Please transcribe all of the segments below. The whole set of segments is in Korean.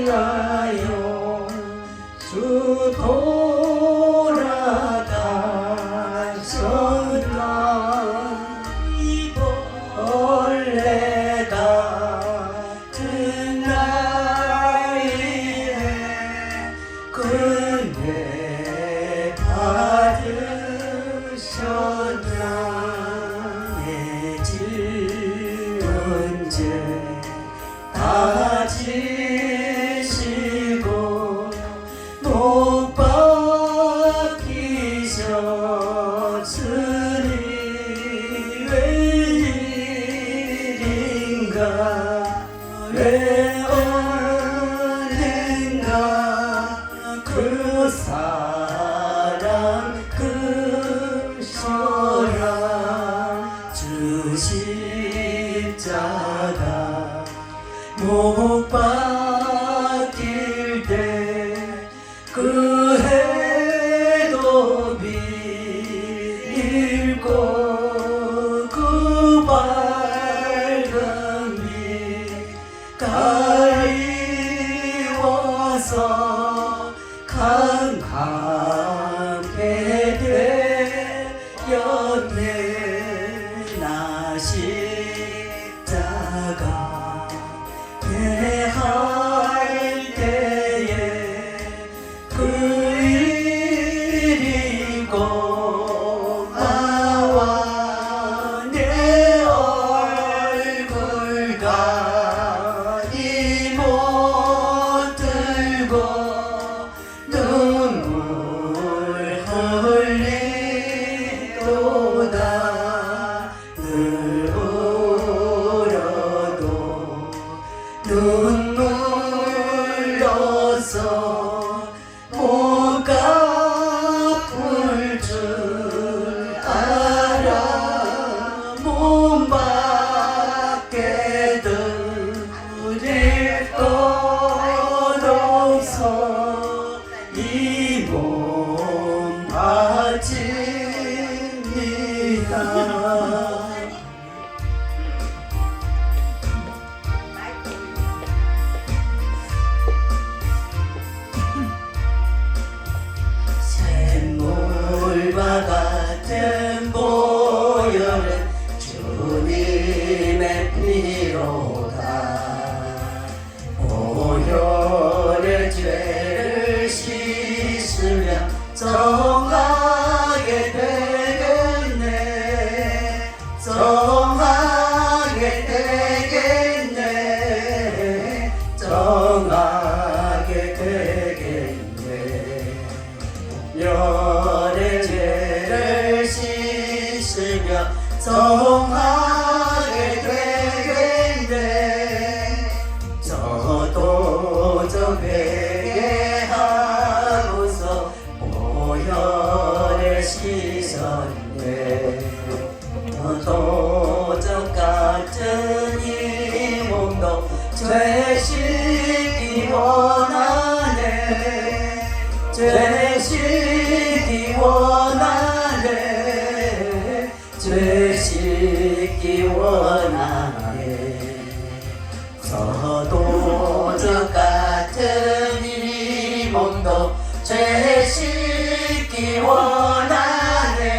위하여 주 돌아가셨나 이 벌레 같은 나이에 은혜 받으셨나 내 지은 죄 다 지시고 못 박히셨으니 웬일인가 왜 언젠가 그 사랑 그 소랑 주 십자가 못 박힐 때 그 해도 비일고 그 밝은 빛 가리워서 강하게 되었네 나 십자가 대할 때에 그 일이고 나와 내 얼굴 가리 못 들고 눈물 흘리도다 늘 울어도 눈물로서 못 갚을 줄 알아 몸 밖에 드릴 것 없어 이 몸 바칩니다 샘물과 같은 보혈은 주님의 피로다 보혈의 죄를 씻으면 정하게 되겠네 정하게 되겠네 정하게 되겠네 열의 죄를 씻으며 정하게 되겠네 저도 저 회개하고서 보혈에 씻었네 도적 같은 이 몸도 죄 씻기 원하네 죄 씻기 원하네 죄 씻기 원하네 서도적 같은 이 몸도 죄 씻기 원하네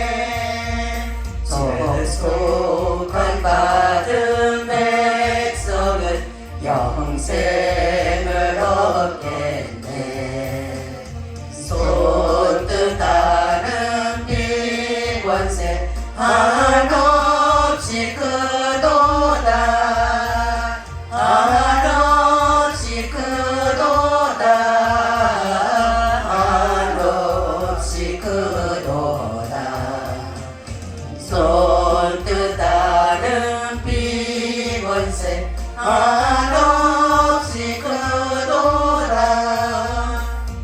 소속한 받은 백성은 영생을 얻겠네 손뜻하는 비관세 한없이 크도다 한없이 크도다 한없이 크도다 손뜻하는 비관세 한없이 크도다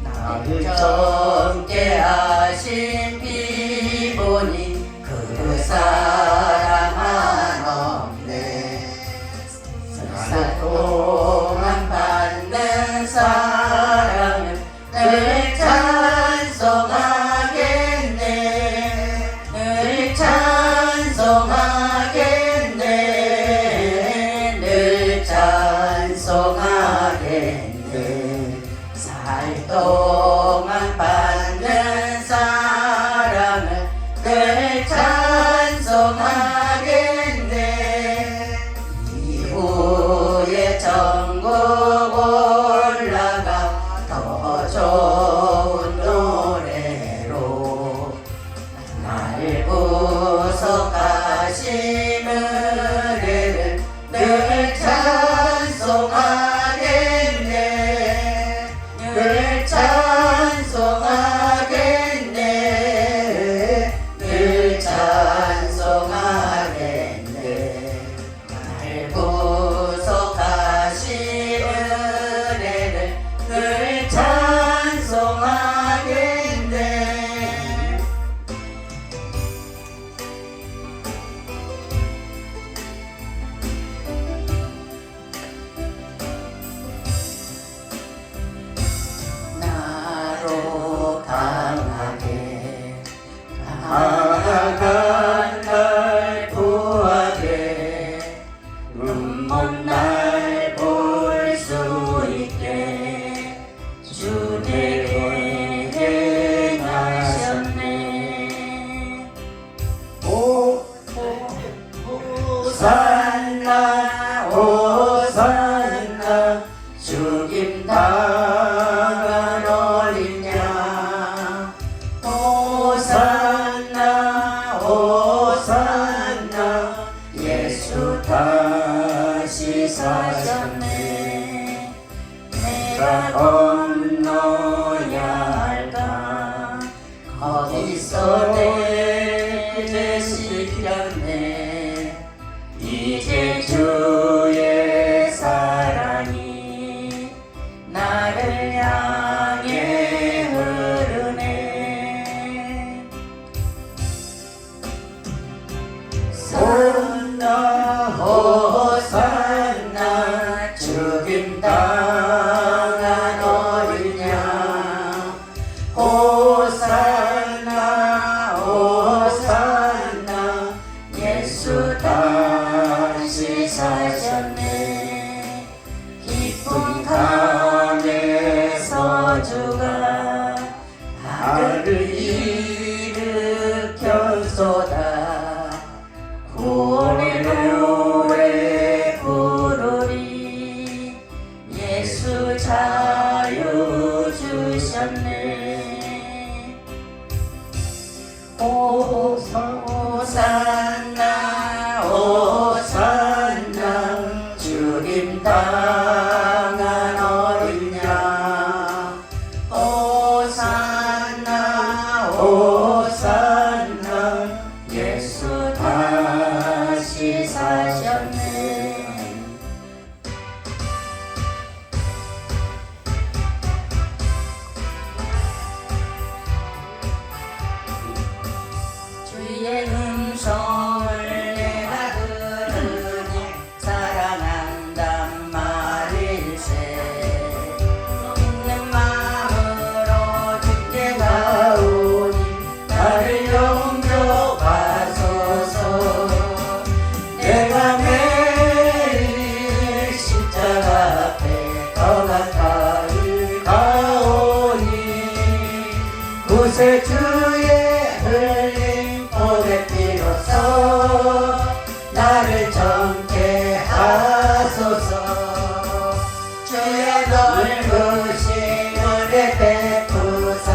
나를 젊게 하신 비보니 그 사랑 한없네 세상 동안 받는 사랑은 늘 찬송하겠네 늘 찬송하겠네 늘 찬송하겠네 호산나 호산나 죽임 당한 어린 양 호산나 호산나 예수 다시 사셨네 내가 건너야 할까 거기서 내 죄 씻겼네 이제 주의 사랑이 나를 향해 흐르네 호산나 호산나 죽임 당한 어린 양 호산나 호산나 예수 다시 사셨네 기쁨 강에서 주가 나를 일으켰소다 구원의 노래 부르리 예수 자유 주셨네 호산나 호산나 죽임 당한 어린 양 호산나 호산나 예수 다시 사셨네 주의 음성을 내가 들으니 사랑한단 말일세 있는 마음으로 주께 나오니 나를 용서하소서 내가 매일 십자가 앞에 더 가까이 가오니 구세주의 흘린 보배 피로써 나를 정케 하소서 주의 넓으신 은혜 베푸사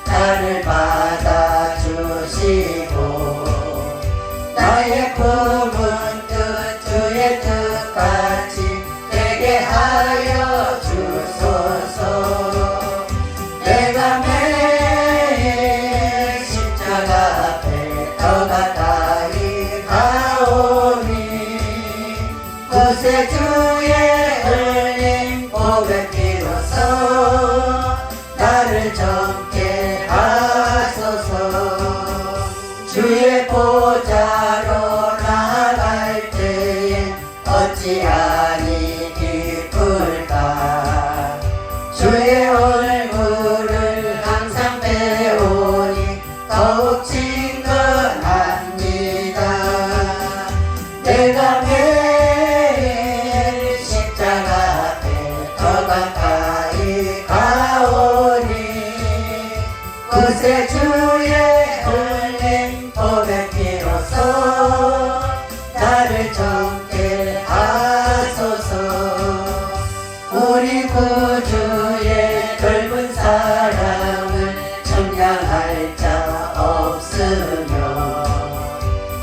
나를 받아주시고 나의 품은 뜻 주의 뜻같이 되게 하여 주소서 내가 매일 십자가 앞에 더 가까이 가오니 구세주의 흘린 보배 피로써 나를 정케 하소서 주의 보좌로 나아갈 때에 어찌하니 기쁠까 주의 얼굴을 항상 배우니 더욱 친근합니다 내가 매일 십자가 앞에 더 가까이 가오니 구세주의 흘린 보배 피로써 나를 정케 하소서 우리 구주의 넓은 사랑을 청량할 자 없으며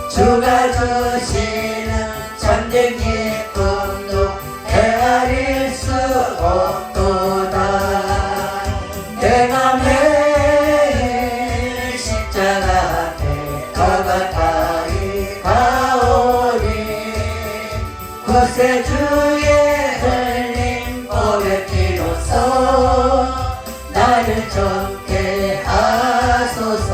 주가 주시는 참된 기쁨도 헤아릴 수 없도다 내가 매일 십자가 앞에 더 가까이 가오니 구세주의 흘린 보배 피로써 나를 정케 하소서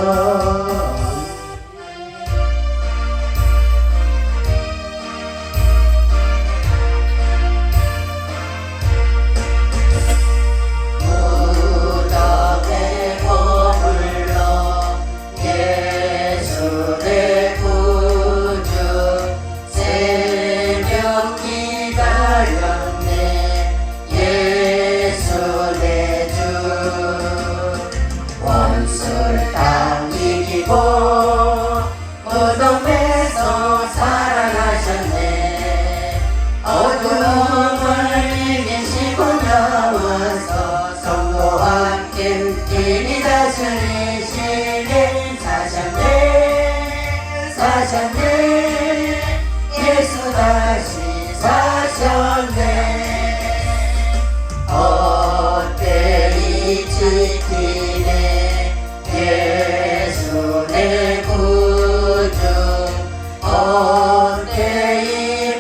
무덤에 머물러 예수 내 구주 새벽 기다렸네 예수 내 주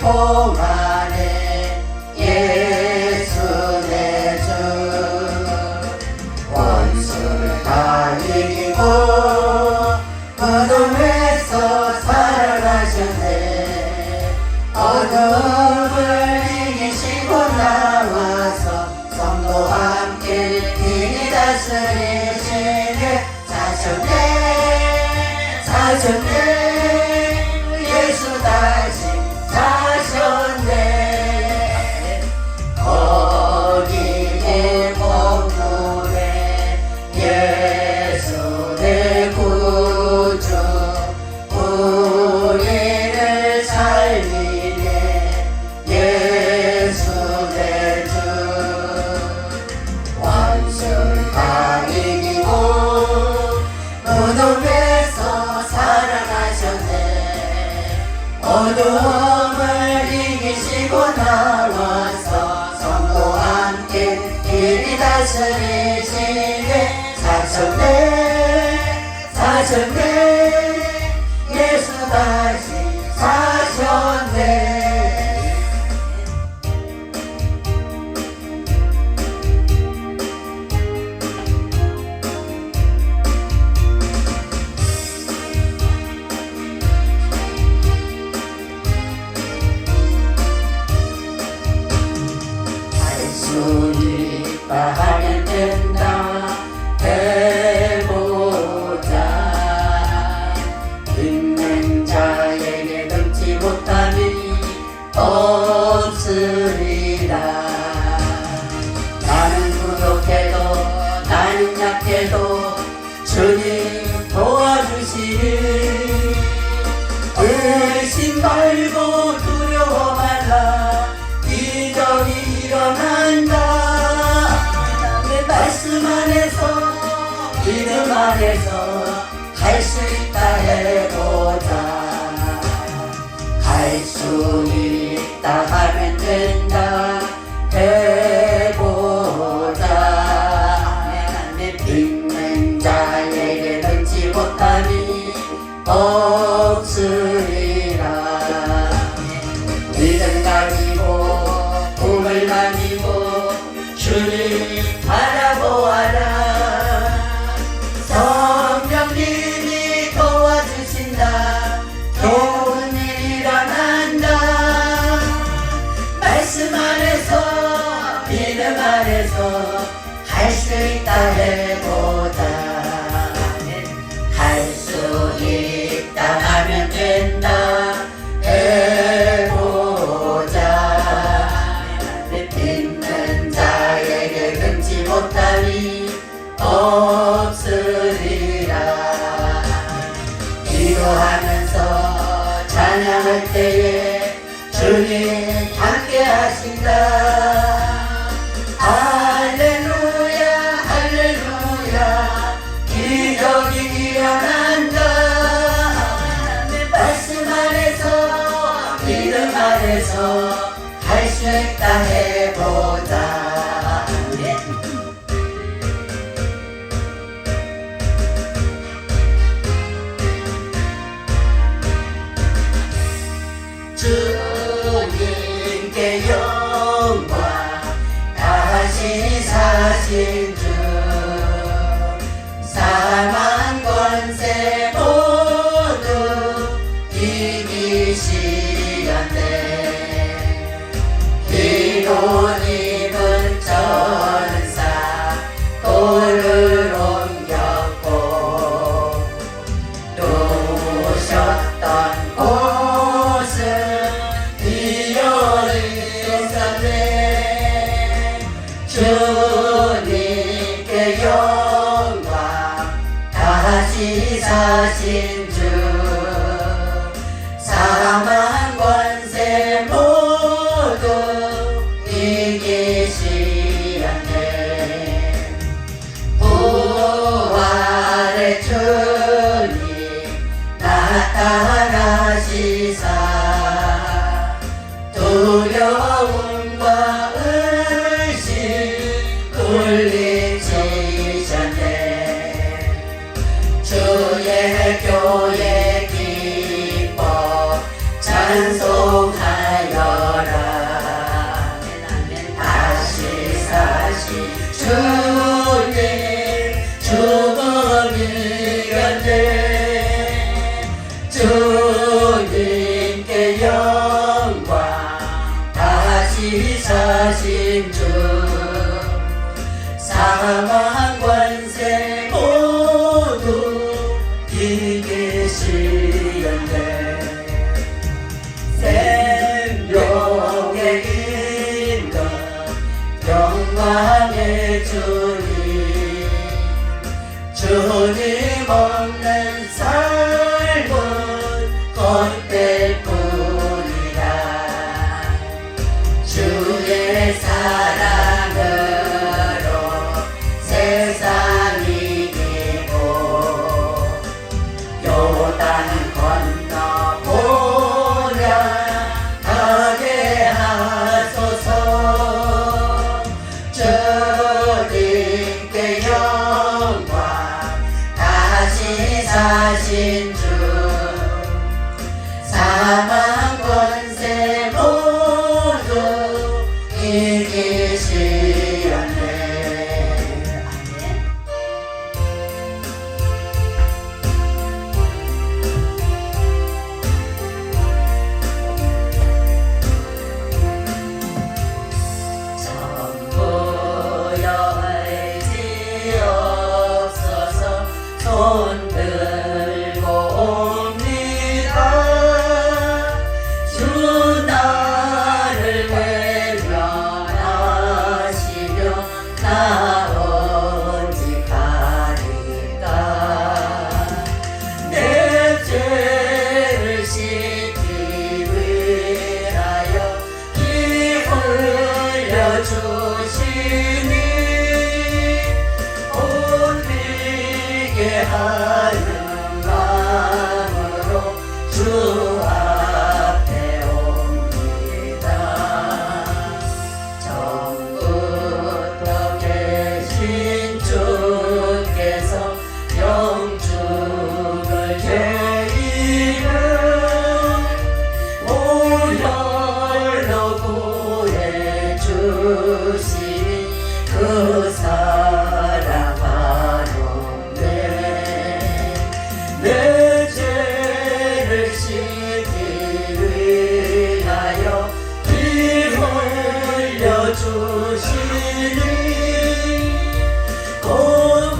통하네 예수 내 주 원수를 다 이기고 어둠에서 살아가셨네 어둠을 이기시고 나와서 성도와 함께 이니 다스리시네 사셨네 예수 다시 사셨네 거기에 복물에 예수 내 구주 우리를 살리네 예수 내 주 원수를 다 이기고 어둠에서 살아나셨네 어둠을 이기시고 나와서 성도와 함께 이리 다스리시네 사셨네 예수 다시 사셨네 수 있다 하면 된다 해보자 있는 자에게 능치 못함이 없으리라 나는 부족해도 나는 약해도 주님 도와주시니 의심 말고 두려워 말라 기적이 일어난다 내 말씀 안에서 믿음 안에서 할 수 있다 해보자 할 수 있다 하면 된다 해보자 믿는 자에게 능치 못함이 없으리라 믿음 가지고 꿈을 가지고 주님 바라보아라 성령님이 도와주신다 좋은 일 일어난다 말씀 안에서 믿음 안에서 할 수 있다 해보자 할 수 있다 하면 된다 없으리라 기도하면서 찬양할 때에 주님 함께 하신다 할렐루야 할렐루야 기적이 일어난다 말씀 안에서 믿음 안에서 할 수 있다 해보자 주님께 영광 다시 사신 주 사망 권세 모두 이기시었네 기돈 입은 전사 돌을 옮겼고 누우셨던 주님께 영광 다시 사신 주 사망 권세 모두 이기시었네 부활의 주님 나타나시사 두려움과 물리치셨네 주의 교회 기뻐 찬송하여 주 사망 권세 모두 이기시었네. 생명의 인도 영광의 주님, 주님 없는 삶은 헛될 뿐이라. 주의 사랑으로 세상 이기고 요단 건너보려 가게 하소서. 주님께 영광 다시 사신 주 사망 권세 모두 이기시었네. 전부 열지없어서 손 들고 옵니다. 주 나를 외면하시며 나 오직 가리까. 내 죄를 씻기 위하여 피 흘려주시니 옷 비게 하는 마음으로 주 앞에 옵니다. 처음부터 계신 주께서 영죽을 죄인을 오열로 구해주시니 그 사랑 하는데 내 죄를 씻기 위하여 피 흘려주시니 곧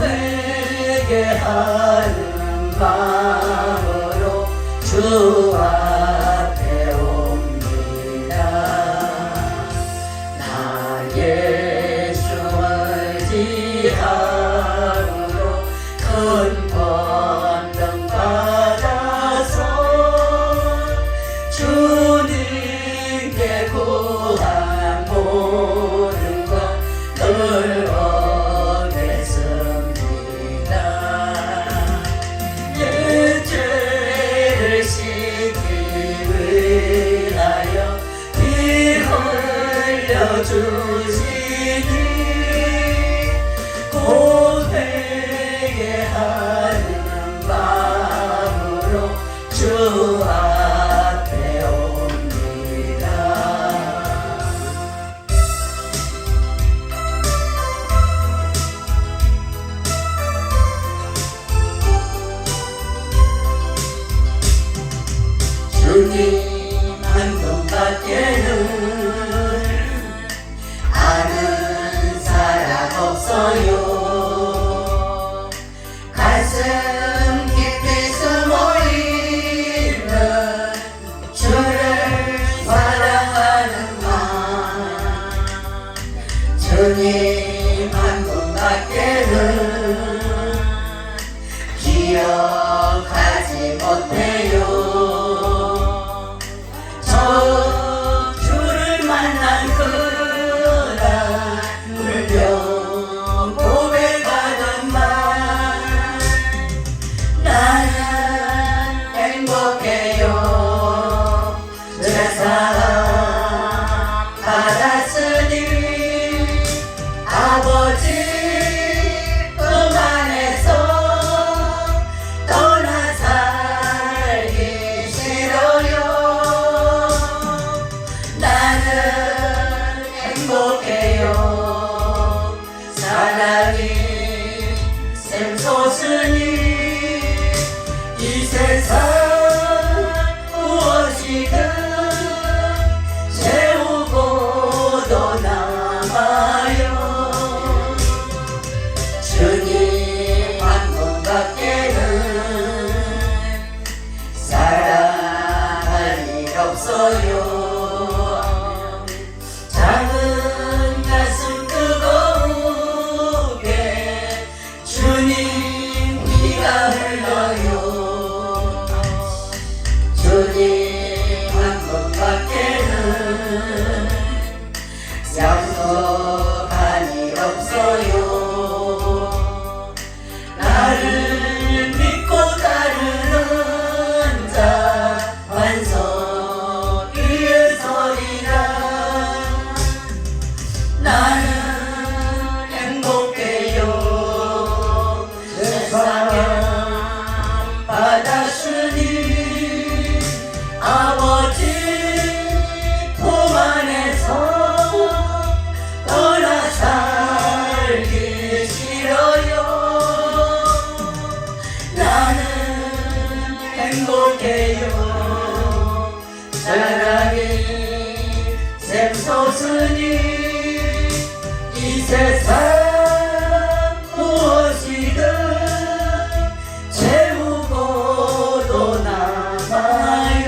회개하는 마음으로 주 앞에 옵니다. 나 예수 의지함으로 큰 권능 받아서 주님께 구한 모든 것 늘 얻겠습니다. 내 죄를 씻기 위하여 피 흘려주시니 곧 회개하는 마음으로 주 앞에 옵니다. 주님 한 분밖에는 없어요. 작은 가슴 뜨거우게 주님 피가 흘러요. 주님 한 분밖에는 약속한이 없어요. 나를 믿고 따르는 자 반석 위에 서리라. 나는 행복해요. 세상에 받아주니 아버지 품 안에서 떠나 살기 싫어요. 나는 행복해요. 사랑이 샘솟으니 이 세상 무엇이든 채우고도 남아요.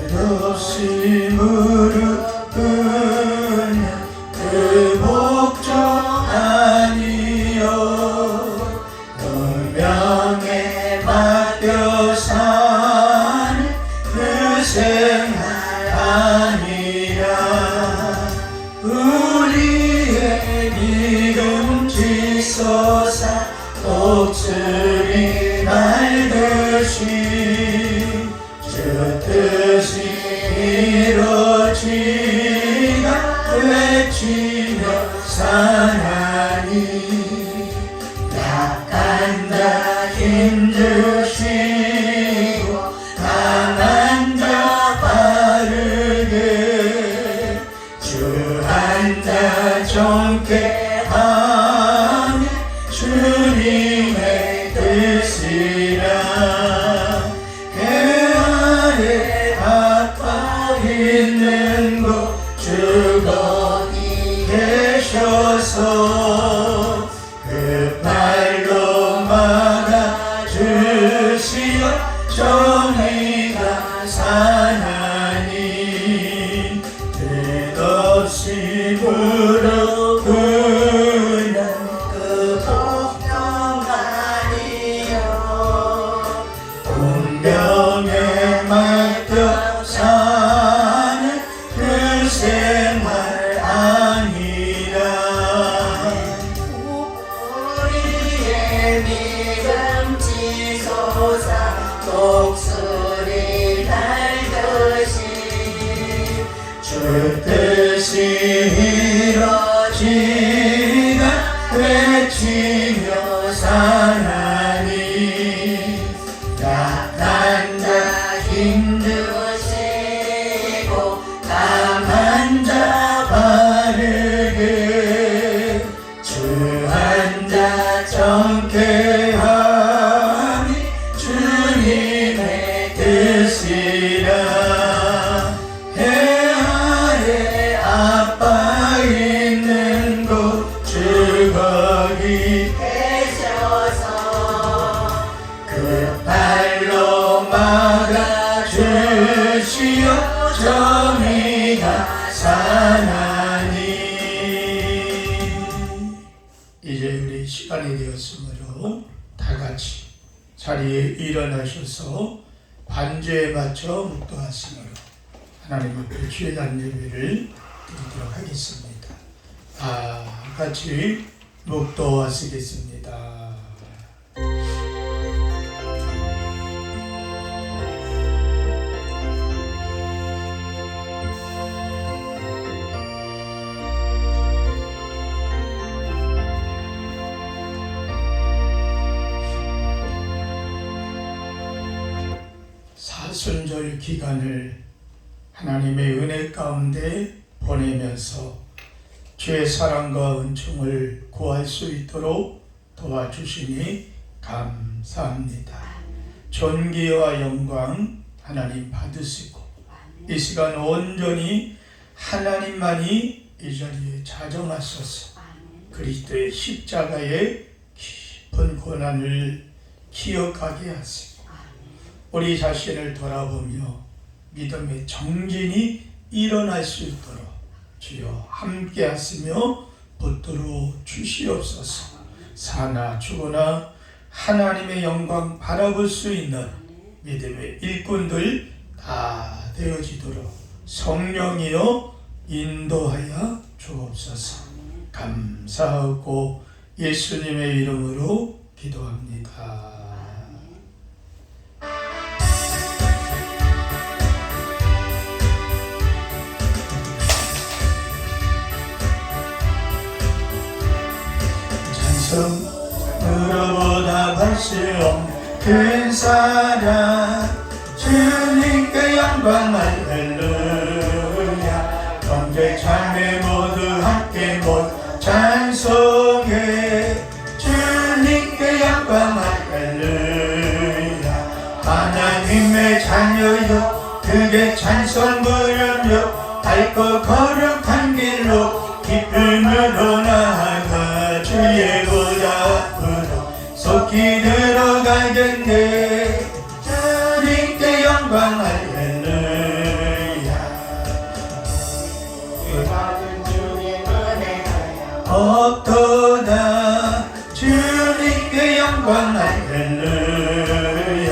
끝없이 무릎 꿇는 그 목적 아니요. 운명에 맡겨 사는 그 생활 아니라. 우리의 믿음 지솟아 독수리 날듯이 주 뜻이 이루어지가 외치며 사나니. 약한 자 힘주시고 강한 자 빠르게 주 한 자 정케 하며 주님의 뜻이라. 아빠 있는 곳 주 거기 계셔서 그 발로 막아주시어 정의가 사나니. 끝없이 무릎 꿇는 그 복종 아니요. 운명에 맡겨 사는 그 생활 아니라. 우리의 믿음 지솟아 독수리 날듯이 주 뜻이 이루어지가 외치며 사나니. 약한 자 힘주시고 강한 자 바르게 주 한 자 정케 하니 주님의 뜻이라. 해 아래 아빠 있는 곳 주 거기 계셔서 그 발로 막아주시어 정의가 사나니. 이제 우리 시간이 되었으므로 다 같이 자리에 일어나셔서 반주에 맞춰 묵도하시므로 하나님 앞에 주의 예배를 드리도록 하겠습니다. 다 같이 묵도하시겠습니다. 사순절 기간을 하나님의 은혜 가운데 보내면서 주의 사랑과 은총을 구할 수 있도록 도와주시니 감사합니다. 존귀와 영광 하나님 받으시고 이 시간 온전히 하나님만이 이 자리에 자정하소서. 그리스도의 십자가의 깊은 고난을 기억하게 하시고 우리 자신을 돌아보며 믿음의 정진이 일어날 수 있도록 주여 함께 하시며 붙들어 주시옵소서. 사나 죽으나 하나님의 영광 바라볼 수 있는 믿음의 일꾼들 다 되어지도록 성령이여 인도하여 주옵소서. 감사하고 예수님의 이름으로 기도합니다. 찬송으로보다 발시험 큰 사랑 주님께 영광 할렐루야. 경제 참회 모두 함께 못 찬송해 주님께 영광 할렐루야. 하나님의 자녀여 크게 찬송 부르며 밝고 거룩한 길로 기쁨으로 나아가 주의 보좌 앞으로 속히 들어가겠네. 주님께 영광 할렐루야. 받은 주의 은혜하여 없도다. 주님께 영광 할렐루야.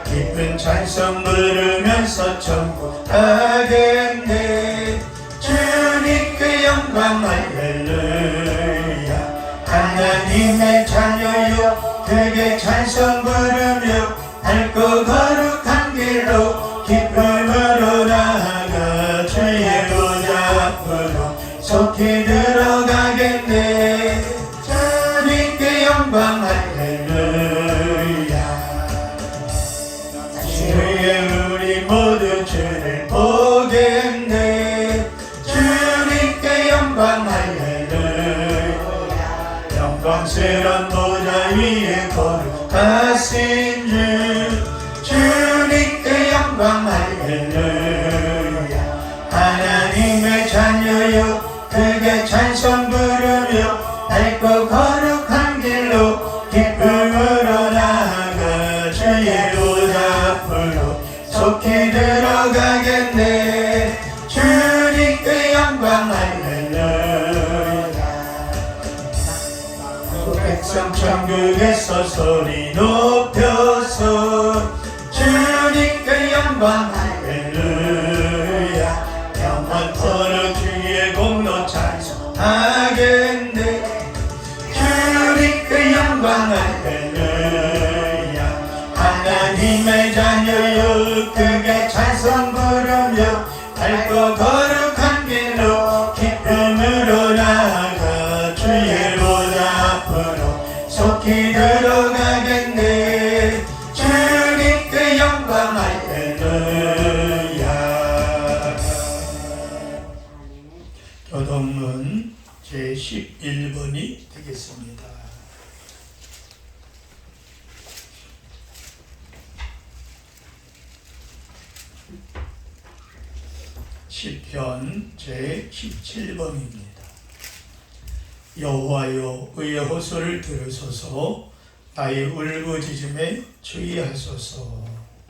기쁜 찬송 부르면서 천국 가겠네. 주님께 영광 할렐루야. 하나님의 자녀여 크게 찬송 부르며 밝고 거룩한 길로 기쁨으로 나아가 주의 보좌 앞으로 속히 들어가겠네. 주님께 영광 할렐루야. 주의 우리 모두 주를 보겠네. 주님께 영광 할렐루야. 영광스런 보좌 위에 거룩하신 주 주님께 영광 할렐루야. 하나님의 자녀여 크게 찬송 부르며 밝고 거룩한 길로 기쁨으로 나아가 주의 보좌 앞으로 속히 들어가겠네. 주님께 영광 할렐루야. 백성 천국에서 소리 높여서 주님께 영광 할렐루야. 영원토록 주의 공로 찬송하겠네. 주님께 영광 할렐루야. 하나님의 자녀여 크게 찬송 부르며 밝고 거룩한 길로 기쁨으로 나아가 주의 보좌 앞으로 속히 들어가겠네. 주님께 영광 할렐루야. 교동문 제11번이 되겠습니다. 시편 제17번입니다. 여호와여 의의 호소를 들으소서. 나의 울부짖음에 주의하소서.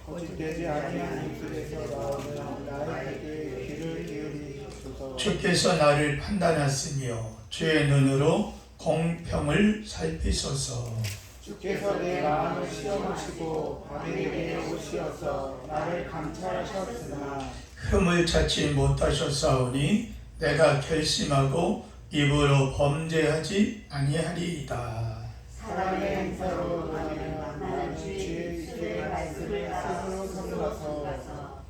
거짓되지 아니한 입술에서 나오는 나에게 귀를 기울이소서. 주께서 나를 판단하시며 주의 눈으로 공평을 살피소서. 주께서 내 마음을 시험하시고 내게 오시어서 나를 감찰하셨으나 흠을 찾지 못하셨사오니 내가 결심하고 입으로 범죄하지 아니하리이다. 사람의 행사로 나는 주의 말씀을 스스로 삼가서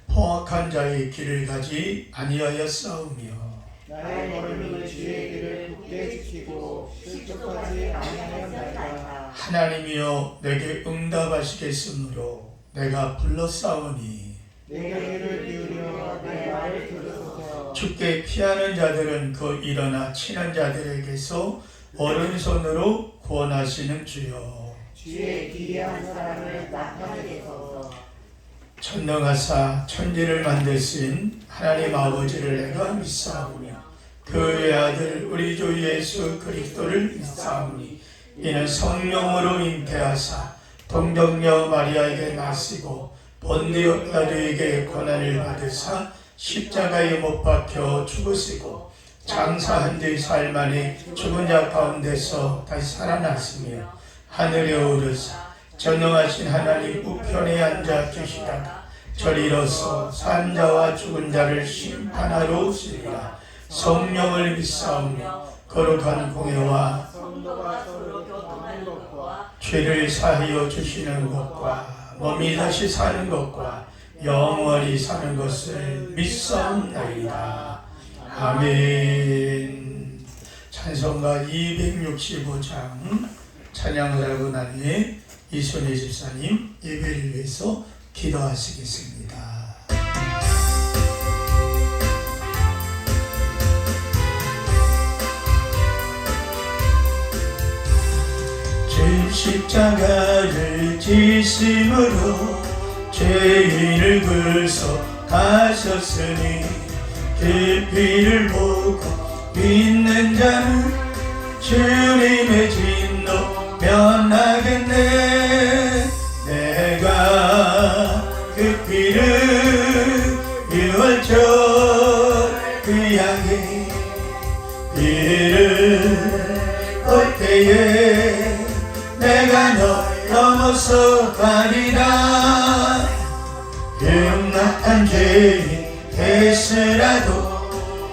포악한 자의 길을 가지 아니하였사오며 나의 걸음이 주의 길을 굳게 지키고 실족하지 아니하였나이다. 하나님이여 내게 응답하시겠으므로 내가 불렀사오니 내게 귀를 기울여 내 말을 들으소서. 주께 피하는 자들은 그 일어나 치는 자들에게서 오른손으로 구원하시는 주여. 주의 기이한 사랑을 나타내게 소서. 전능하사 천지를 만드신 하나님 아버지를 내가 믿사오며 그의 아들 우리 주 예수 그리스도를 믿사오니 이는 성령으로 잉태하사 동정녀 마리아에게 나시고 본디오 빌라도에게 고난을 받으사 십자가에 못 박혀 죽으시고 장사한 뒤 사흘 만에 죽은 자 가운데서 다시 살아났으며 하늘에 오르사 전능하신 하나님 우편에 앉아 계시다가 저리로서 산 자와 죽은 자를 심판하러 오시리라. 성령을 믿사오며 거룩한 공회와 성도가 서로 교통하는 것과 죄를 사하여 주시는 것과 몸이 다시 사는 것과 영원히 사는 것을 믿사옵나이다. 아멘. 찬송가 265장 찬양을 하고 난 후에 이순희 집사님 예배를 위해서 기도하시겠습니다. 주 십자가를 지심으로 죄인을 구속하셨으니 그 피를 보고 믿는 자는 주님의 진노 면하겠네. 내가 그 피를 유월절 그 향해 피를 볼 때에 내가 널 넘어서 가리라. 용납한 죄인 됐으라도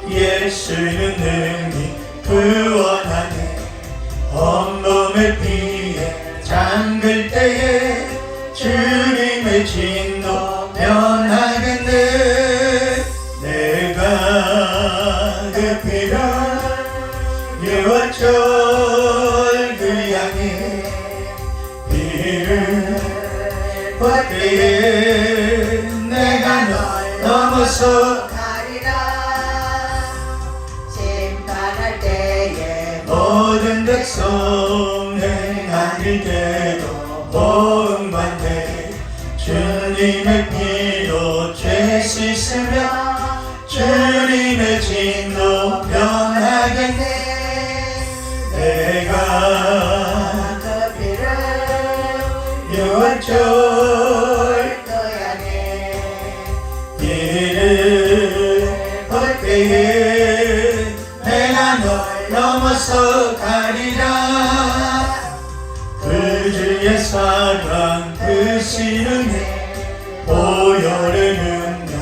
예수는 능히 구원하네. 온몸을 피해 잠글 때에 주님의 진노 면하겠네. 내가 그 피를 유월절 그 향해 피를 볼 때에 내가 널 넘어서 가리라. 심판할 때에 모든 백성 행한 일대로 모응받네. 주님의 피로 죄 씻으며 주님의 진노 면하겠네. 내가 그 피를 유월절 그 향해 이를 볼 때에 내가 널 넘어서 가리라. 그 주의 사랑 그 신은혜 보혈의 능력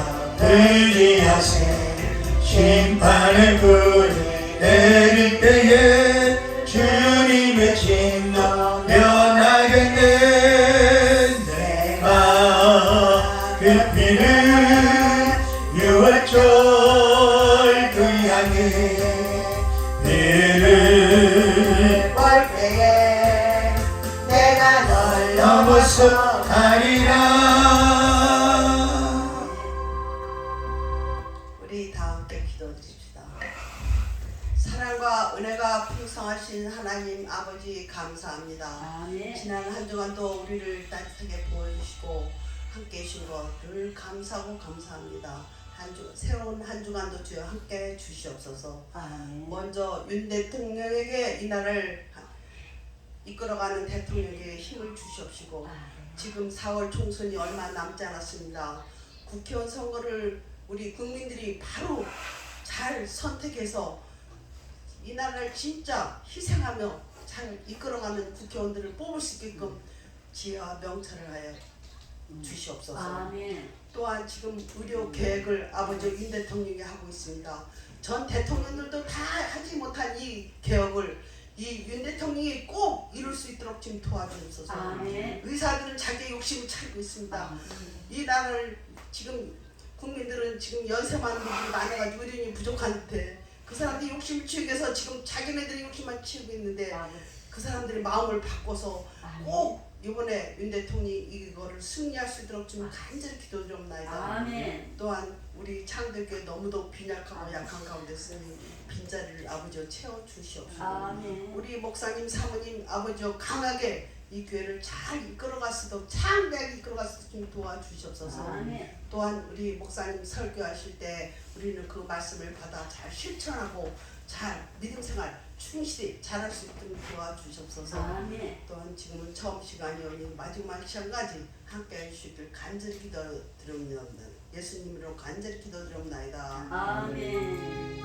의지하세. 심판의 불이 내릴 때에 주님의 진노 면하겠네. 내가 그 피를 유월절 그 향해 피를 볼 때에 내가 널 넘어서 가리라. 우리 다 함께 기도드립시다. 사랑과 은혜가 풍성하신 하나님 아버지 감사합니다. 아멘. 지난 한 주간도 우리를 따뜻하게 보여주시고 함께 해주신 것을 감사하고 감사합니다. 새로운 한 주간도 주여 함께 주시옵소서. 아멘. 먼저 윤 대통령에게 이 나라를 이끌어가는 대통령에게 힘을 주시옵시고 지금 4월 총선이 얼마 남지 않았습니다. 국회의원 선거를 우리 국민들이 바로 잘 선택해서 이 나라를 진짜 희생하며 잘 이끌어가는 국회의원들을 뽑을 수 있게끔 지혜와 명철을 하여 주시옵소서. 아멘. 또한 지금 의료 계획을 아버지 윤 대통령이 하고 있습니다. 전 대통령들도 다 하지 못한 이 개혁을 이 윤 대통령이 꼭 이룰 수 있도록 지금 도와주옵소서. 아멘. 의사들은 자기 욕심을 차리고 있습니다. 이 나라를 지금 국민들은 지금 연세 많은 분들이 많아가지고 의료인이 부족한데 그 사람들이 욕심을 치우기 위해서 지금 자기네들이 욕심만 치우고 있는데 그 사람들이 마음을 바꿔서 꼭 이번에 윤 대통령이 이거를 승리할 수 있도록 좀 간절히 기도드립니다. 아멘. 또한 우리 창들교회 너무도 빈약하고 약한 가운데 쓰니 빈자리를 아버지여 채워주시옵소서. 아멘. 우리 목사님 사모님 아버지여 강하게 이 교회를 잘 이끌어갔어도 창대하게 이끌어갔어도 좀 도와주시옵소서. 아멘. 또한 우리 목사님 설교하실 때 우리는 그 말씀을 받아 잘 실천하고 잘 믿음 생활 충실히 잘할 수 있도록 도와주시옵소서. 아멘. 또한 지금은 처음 시간이오니 마지막 시간까지 함께해 주시길 간절히 기도드립니다. 예수님으로 간절히 기도드립나이다. 아멘.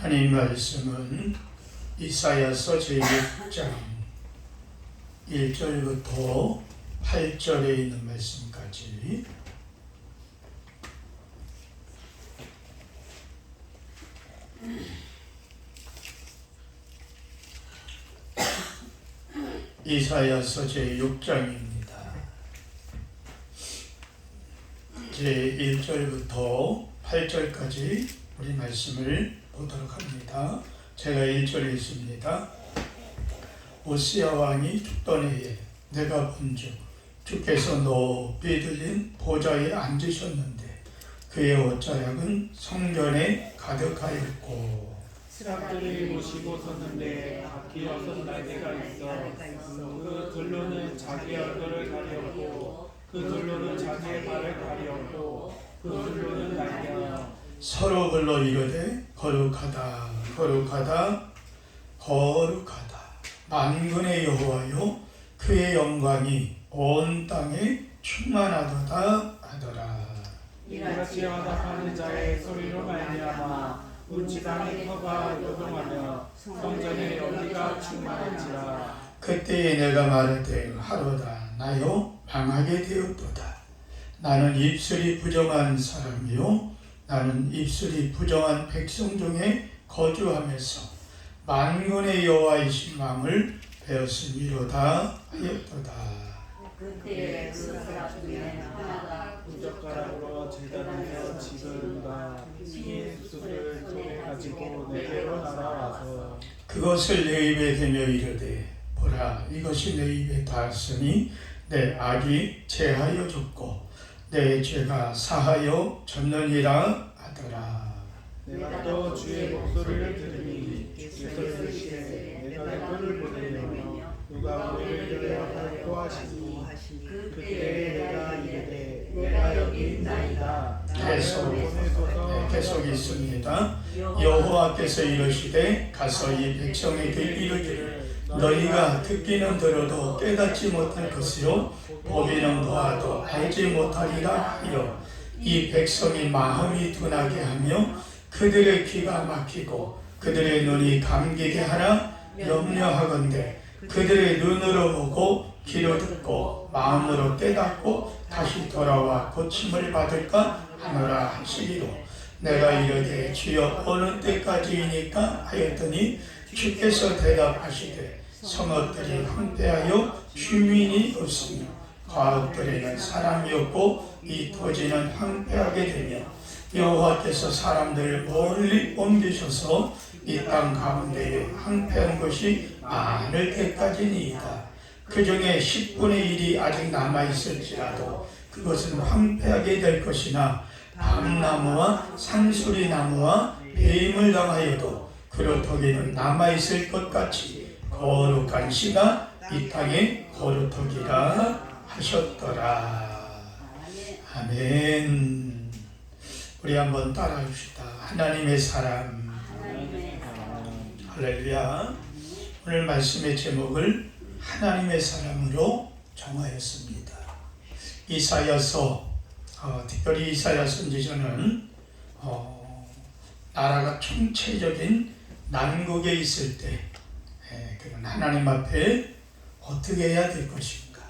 하나님 말씀은 이사야서 제6장 1절부터 8절에 있는 말씀까지 이사야서 제6장입니다. 제1절부터 8절까지 우리 말씀을 보도록 합니다. 제가 1절에 있습니다. 오시야 왕이 죽던 해에 내가 본즉 주께서 높이 들린 보좌에 앉으셨는데 그의 옷자락은 성전에 가득하였고 스락들이 모시고 섰는데 각기 6날개가 있어 그 둘로는 자기 얼굴을 가렸고 그 둘로는 자기의 발을 가렸고 그 둘로는 날개며 서로 불러 이르되 거룩하다 거룩하다 거룩하다 만군의 여호와여 그의 영광이 온 땅에 충만하도다 하더라. 이같이 화답하는 자의 소리로 말미암아 우치 땅의 터가 요동하며 성전의 연기가 충만한지라. 그때에 내가 말하되 하로다 나여 망하게 되었도다. 나는 입술이 부정한 사람이요 나는 입술이 부정한 백성 중에 거주하면서 만군의 여호와이신 왕을 배웠음이로다 하였도다. 그때 그 사람 중에 하나가 부젓가락으로 제단에서 지그루가 흰 숯을 손에 가지고 내게로 날아와서 그것을 내 입에 대며 이르되 보라 이것이 내 입에 닿았으니 내 악이 제하여 졌고 내 죄가 사하여 졌느니라 하더라. 내가 또 주의 목소리를 들으니 주께서 이르시되 내가 내 뿔을 보내며 누가 우리를 위하여 할고 하시니 그때 내가 이르되 내가 여기 있나이다. 계속 있습니다. 여호와께서 이르시되 가서 이 백성에게 이르기를 너희가 듣기는 들어도 깨닫지 못할 것이요 보기는 보아도 알지 못하리라 하여 이 백성이 마음이 둔하게 하며 그들의 귀가 막히고 그들의 눈이 감기게 하나 염려하건대 그들의 눈으로 보고 귀로 듣고 마음으로 깨닫고 다시 돌아와 고침을 받을까 하노라 하시기로 내가 이르되 주여 어느 때까지이니까 하였더니 주께서 대답하시되 성읍들이 황폐하여 주민이 없으며 과읍들에는 사람이 없고 이 토지는 황폐하게 되며 여호와께서 사람들을 멀리 옮기셔서 이 땅 가운데에 황폐한 것이 많을 때까지니이다. 그 중에 10분의 1이 아직 남아있을지라도 그것은 황폐하게 될 것이나 밤나무와 산수리나무와 배임을 당하여도 그루터기는 남아있을 것 같이 거룩한 씨가 이 땅에 거루터기라 하셨더라. 아멘. 우리 한번 따라합시다. 하나님의 사람. 할렐루야. 오늘 말씀의 제목을 하나님의 사람으로 정하였습니다. 이사야서, 특별히 이사야 선지자는 나라가 총체적인 난국에 있을 때 그는 하나님 앞에 어떻게 해야 될 것인가.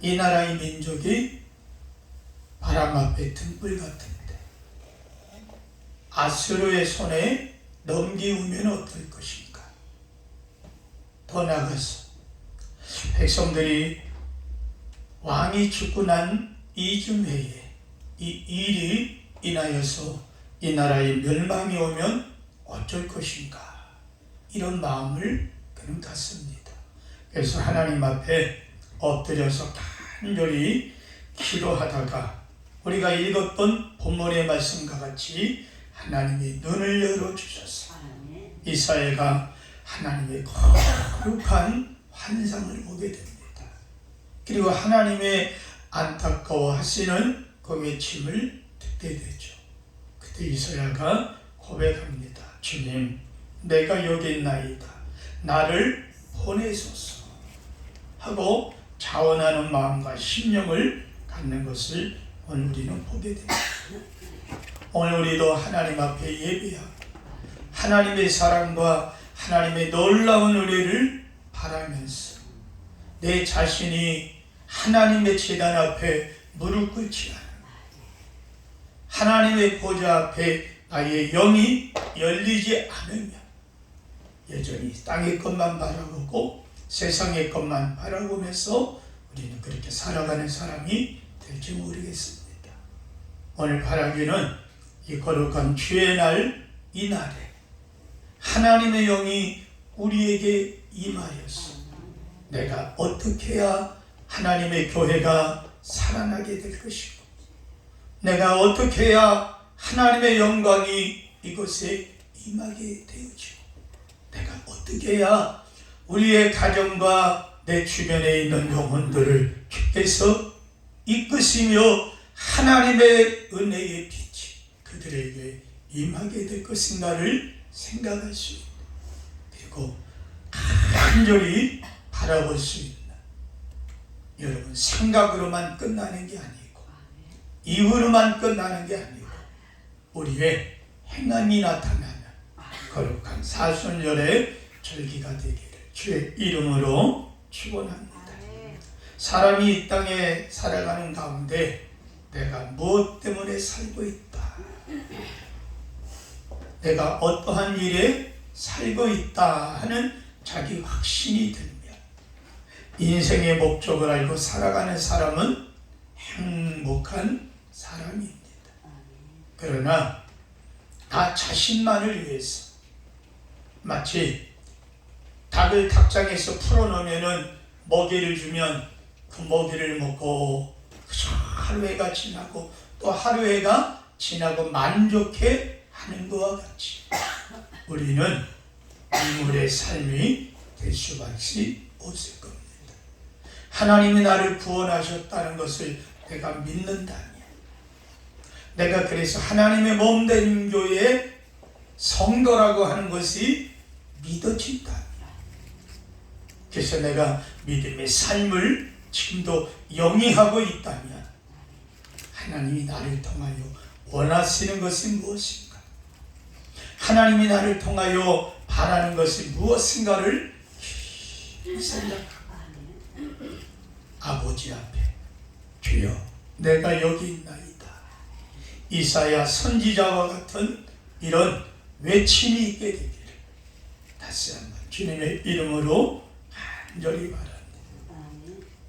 이 나라의 민족이 바람 앞에 등불 같은데 아수르의 손에 넘기우면 어떨 것인가. 더 나아가서 백성들이 왕이 죽고 난 이즈메에 이 일이 인하여서 이 나라의 멸망이 오면 어쩔 것인가, 이런 마음을 그는 갖습니다. 그래서 하나님 앞에 엎드려서 간절히 기도하다가 우리가 읽었던 본문의 말씀과 같이 하나님이 눈을 열어주셔서 이사야가 하나님의 거룩한 환상을 보게 됩니다. 그리고 하나님의 안타까워하시는 그 외침을 듣게 되죠. 그때 이사야가 고백합니다. 주님, 내가 여기 있나이다. 나를 보내소서 하고 자원하는 마음과 심령을 갖는 것을 오늘 우리는 보게 됩니다. 오늘 우리도 하나님 앞에 예배하고 하나님의 사랑과 하나님의 놀라운 은혜를 바라면서 내 자신이 하나님의 제단 앞에 무릎 꿇지 않아 하나님의 보좌 앞에 나의 영이 열리지 않으면 여전히 땅의 것만 바라보고 세상의 것만 바라보면서 우리는 그렇게 살아가는 사람이 될지 모르겠습니다. 오늘 바라기는 이 거룩한 주의 날 이 날에 하나님의 영이 우리에게 임하여서 내가 어떻게 해야 하나님의 교회가 살아나게 될 것이고 내가 어떻게 해야 하나님의 영광이 이곳에 임하게 되어지고 내가 어떻게 해야 우리의 가정과 내 주변에 있는 영혼들을 주께서 이끄시며 하나님의 은혜의 빛이 그들에게 임하게 될 것인가를 생각할 수 있는, 그리고 간절히 바라볼 수 있는, 여러분 생각으로만 끝나는 게 아니고 이유로만 끝나는 게 아니고 우리의 행함이 나타나는 거룩한 사순절의 절기가 되기를 주의 이름으로 축원합니다. 사람이 이 땅에 살아가는 가운데 내가 무엇 때문에 살고 있다, 내가 어떠한 일에 살고 있다 하는 자기 확신이 들면 인생의 목적을 알고 살아가는 사람은 행복한 사람입니다. 그러나 나 자신만을 위해서 마치 닭을 닭장에서 풀어놓으면 먹이를 주면 그 먹이를 먹고 하루해가 지나고 또 하루해가 지나고 만족해 하는 것과 같이 우리는 인물의 삶이 될 수밖에 없을 겁니다. 하나님이 나를 구원하셨다는 것을 내가 믿는다면, 내가 그래서 하나님의 몸된 교회의 성도라고 하는 것이 믿어진다면, 그래서 내가 믿음의 삶을 지금도 영위하고 있다면 하나님이 나를 통하여 원하시는 것이 무엇인가, 하나님이 나를 통하여 바라는 것이 무엇인가를 생각하고 아버지 앞에 주여 내가 여기 있나이다, 이사야 선지자와 같은 이런 외침이 있게 되기를 다시 한번 주님의 이름으로 간절히 바랍니다.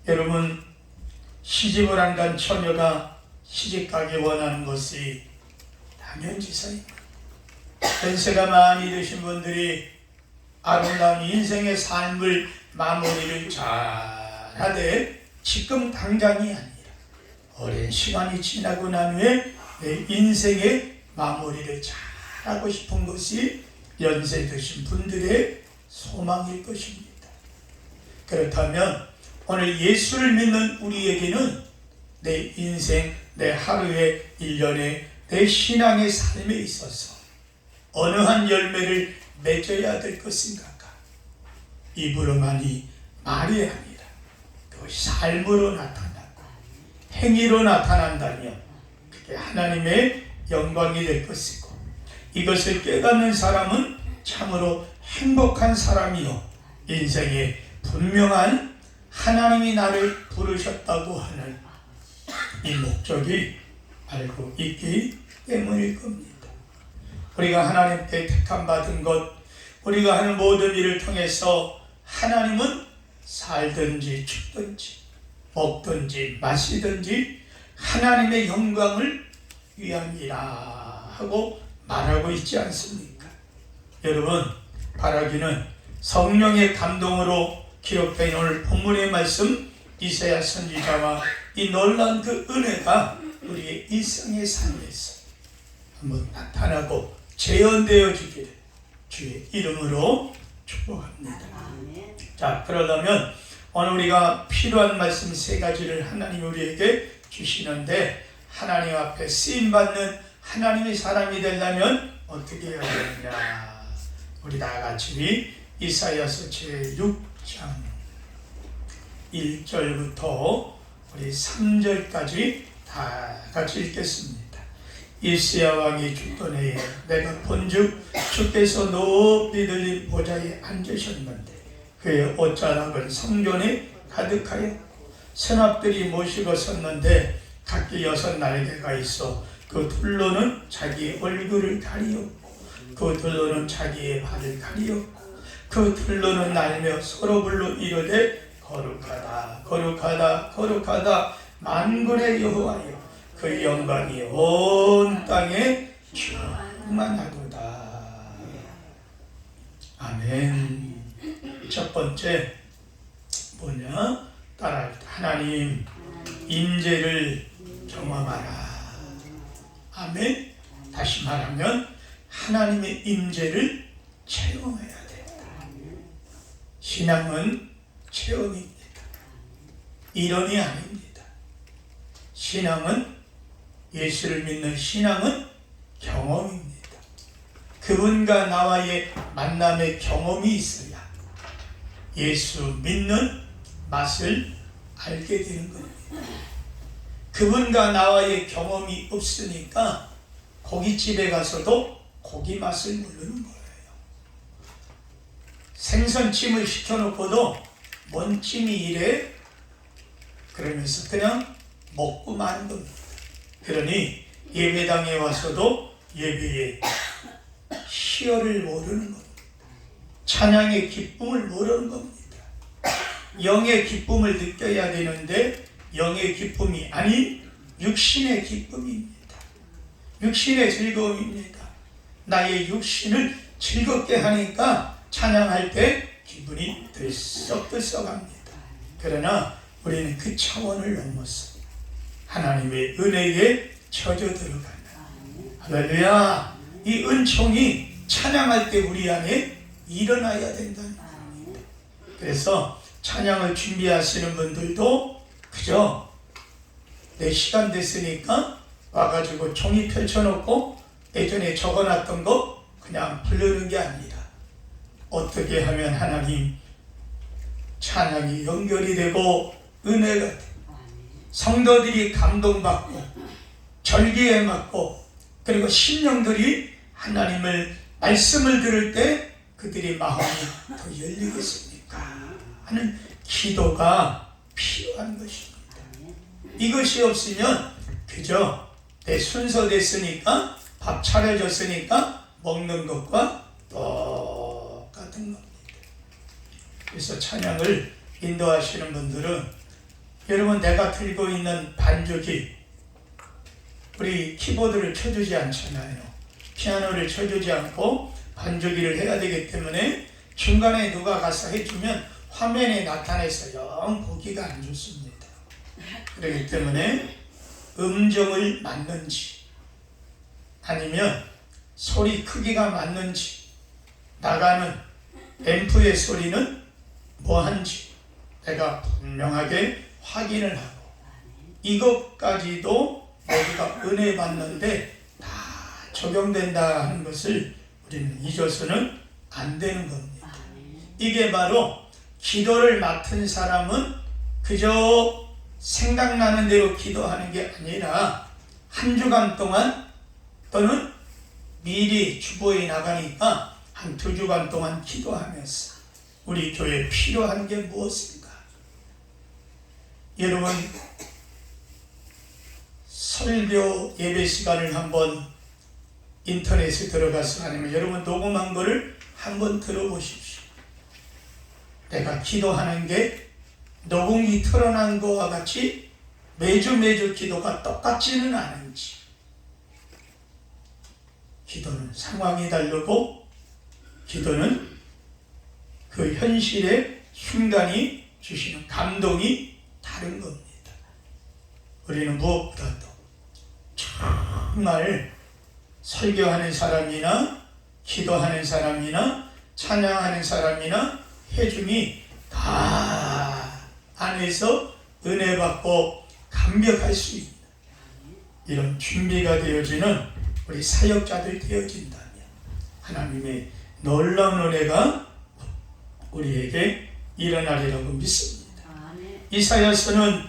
여러분, 시집을 안 간 처녀가 시집가기 원하는 것이 당연지사입니다. 연세가 많이 드신 분들이 아름다운 인생의 삶을 마무리를 잘하되 지금 당장이 아니라 오랜 시간이 지나고 난 후에 내 인생의 마무리를 잘하고 싶은 것이 연세 드신 분들의 소망일 것입니다. 그렇다면 오늘 예수를 믿는 우리에게는 내 인생, 내 하루의 일년의 내 신앙의 삶에 있어서 어느 한 열매를 맺어야 될 것인가? 입으로만이 말이 아니라 그것이 삶으로 나타나고 행위로 나타난다면 그게 하나님의 영광이 될 것이고, 이것을 깨닫는 사람은 참으로 행복한 사람이요 인생에 분명한 하나님이 나를 부르셨다고 하는 이 목적이 알고 있기 때문일 겁니다. 우리가 하나님께 택함받은 것, 우리가 하는 모든 일을 통해서 하나님은 살든지 죽든지 먹든지 마시든지 하나님의 영광을 위함이라 하고 말하고 있지 않습니까? 여러분, 바라기는 성령의 감동으로 기록된 오늘 본문의 말씀 이사야 선지자와 이 놀라운 그 은혜가 우리의 일상의 삶에서 한번 나타나고 재현되어 주기를 주의 이름으로 축복합니다. 자, 그러려면 오늘 우리가 필요한 말씀 세 가지를 하나님 우리에게 주시는데, 하나님 앞에 쓰임받는 하나님의 사람이 되려면 어떻게 해야 되느냐? 우리 다 같이 이사야서 제6장 1절부터 우리 3절까지 다 같이 읽겠습니다. 이스야 왕이 죽던 해에 내가 본즉 주께서 높이 들린 보좌에 앉으셨는데 그의 옷자락은 성전에 가득하여 선악들이 모시고 섰는데 각기 6 날개가 있어 그 둘로는 자기의 얼굴을 가리었고 그 둘로는 자기의 발을 가리었고 그 둘로는 날며 서로 불러 이르되 거룩하다 거룩하다 거룩하다 만군의 여호와여 그 영광이 온 땅에 충만하도다. 아멘. 첫 번째 뭐냐? 따라 하나님 임재를 경험하라. 아멘. 다시 말하면 하나님의 임재를 체험해야 된다. 신앙은 체험입니다. 이론이 아닙니다. 신앙은, 예수를 믿는 신앙은 경험입니다. 그분과 나와의 만남의 경험이 있어야 예수 믿는 맛을 알게 되는 겁니다. 그분과 나와의 경험이 없으니까 고깃집에 가서도 고기 맛을 모르는 거예요. 생선찜을 시켜놓고도 뭔 찜이 이래? 그러면서 그냥 먹고 마는 겁니다. 그러니 예배당에 와서도 예배의 희열을 모르는 겁니다. 찬양의 기쁨을 모르는 겁니다. 영의 기쁨을 느껴야 되는데 영의 기쁨이 아닌 육신의 기쁨입니다. 육신의 즐거움입니다. 나의 육신을 즐겁게 하니까 찬양할 때 기분이 들썩들썩합니다. 그러나 우리는 그 차원을 넘어서 하나님의 은혜에 젖어 들어간다. 할렐루야. 이 은총이 찬양할 때 우리 안에 일어나야 된다는 겁니다. 그래서 찬양을 준비하시는 분들도 그저 내 시간 됐으니까 와가지고 종이 펼쳐놓고 예전에 적어놨던 거 그냥 부르는 게 아니라 어떻게 하면 하나님 찬양이 연결이 되고 은혜가 되고 성도들이 감동받고 절기에 맞고 그리고 심령들이 하나님을 말씀을 들을 때 그들의 마음이 더 열리겠습니까 하는 기도가 필요한 것입니다. 이것이 없으면 그저 내 순서 됐으니까 밥 차려졌으니까 먹는 것과 똑같은 겁니다. 그래서 찬양을 인도하시는 분들은 여러분 내가 들고 있는 반주기 우리 키보드를 쳐주지 않잖아요. 피아노를 쳐주지 않고 반주기를 해야 되기 때문에 중간에 누가 가서 해주면 화면에 나타내서 영 보기가 안 좋습니다. 그렇기 때문에 음정을 맞는지 아니면 소리 크기가 맞는지 나가는 앰프의 소리는 뭐한지 내가 분명하게 확인을 하고 이것까지도 우리가 은혜 받는데 다 적용된다 하는 것을 우리는 잊어서는 안 되는 겁니다. 이게 바로 기도를 맡은 사람은 그저 생각나는 대로 기도하는 게 아니라 한 주간 동안 또는 미리 주보에 나가니까 한 2주간 동안 기도하면서 우리 교회에 필요한 게 무엇인가? 여러분 설교 예배 시간을 한번 인터넷에 들어가서 아니면 여러분 녹음한 거를 한번 들어보십시오. 내가 기도하는 게 녹음이 틀어난 것과 같이 매주 기도가 똑같지는 않은지, 기도는 상황이 다르고 기도는 그 현실의 순간이 주시는 감동이 다른 겁니다. 우리는 무엇보다도 정말 설교하는 사람이나 기도하는 사람이나 찬양하는 사람이나 회중이 다 안에서 은혜 받고 감격할 수 있는 이런 준비가 되어지는 우리 사역자들 되어진다면 하나님의 놀라운 은혜가 우리에게 일어나리라고 믿습니다. 이사야서는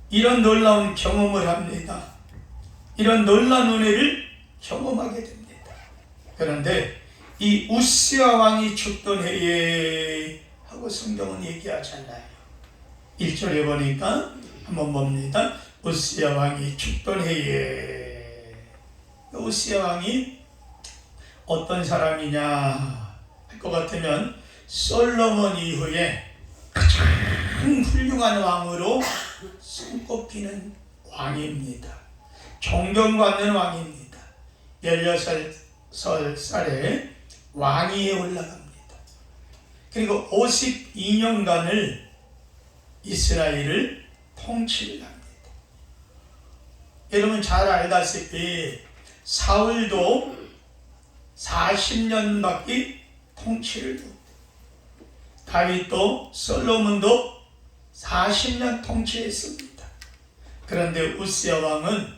이런 놀라운 경험을 합니다. 이런 놀라운 은혜를 경험하게 됩니다. 그런데 이 우시야 왕이 죽던 해에 하고 성경은 얘기하잖아요. 1절에 보니까 한번 봅니다. 우시야 왕이 죽던 해에. 우시야 왕이 어떤 사람이냐 할 것 같으면 솔로몬 이후에 가장 훌륭한 왕으로 손꼽히는 왕입니다. 존경받는 왕입니다. 16살에 왕위에 올라갑니다. 그리고 52년간을 이스라엘을 통치를 합니다. 여러분 잘 알다시피 사울도 40년밖에 통치를 못해요. 다윗도 솔로몬도 40년 통치했습니다. 그런데 우시야 왕은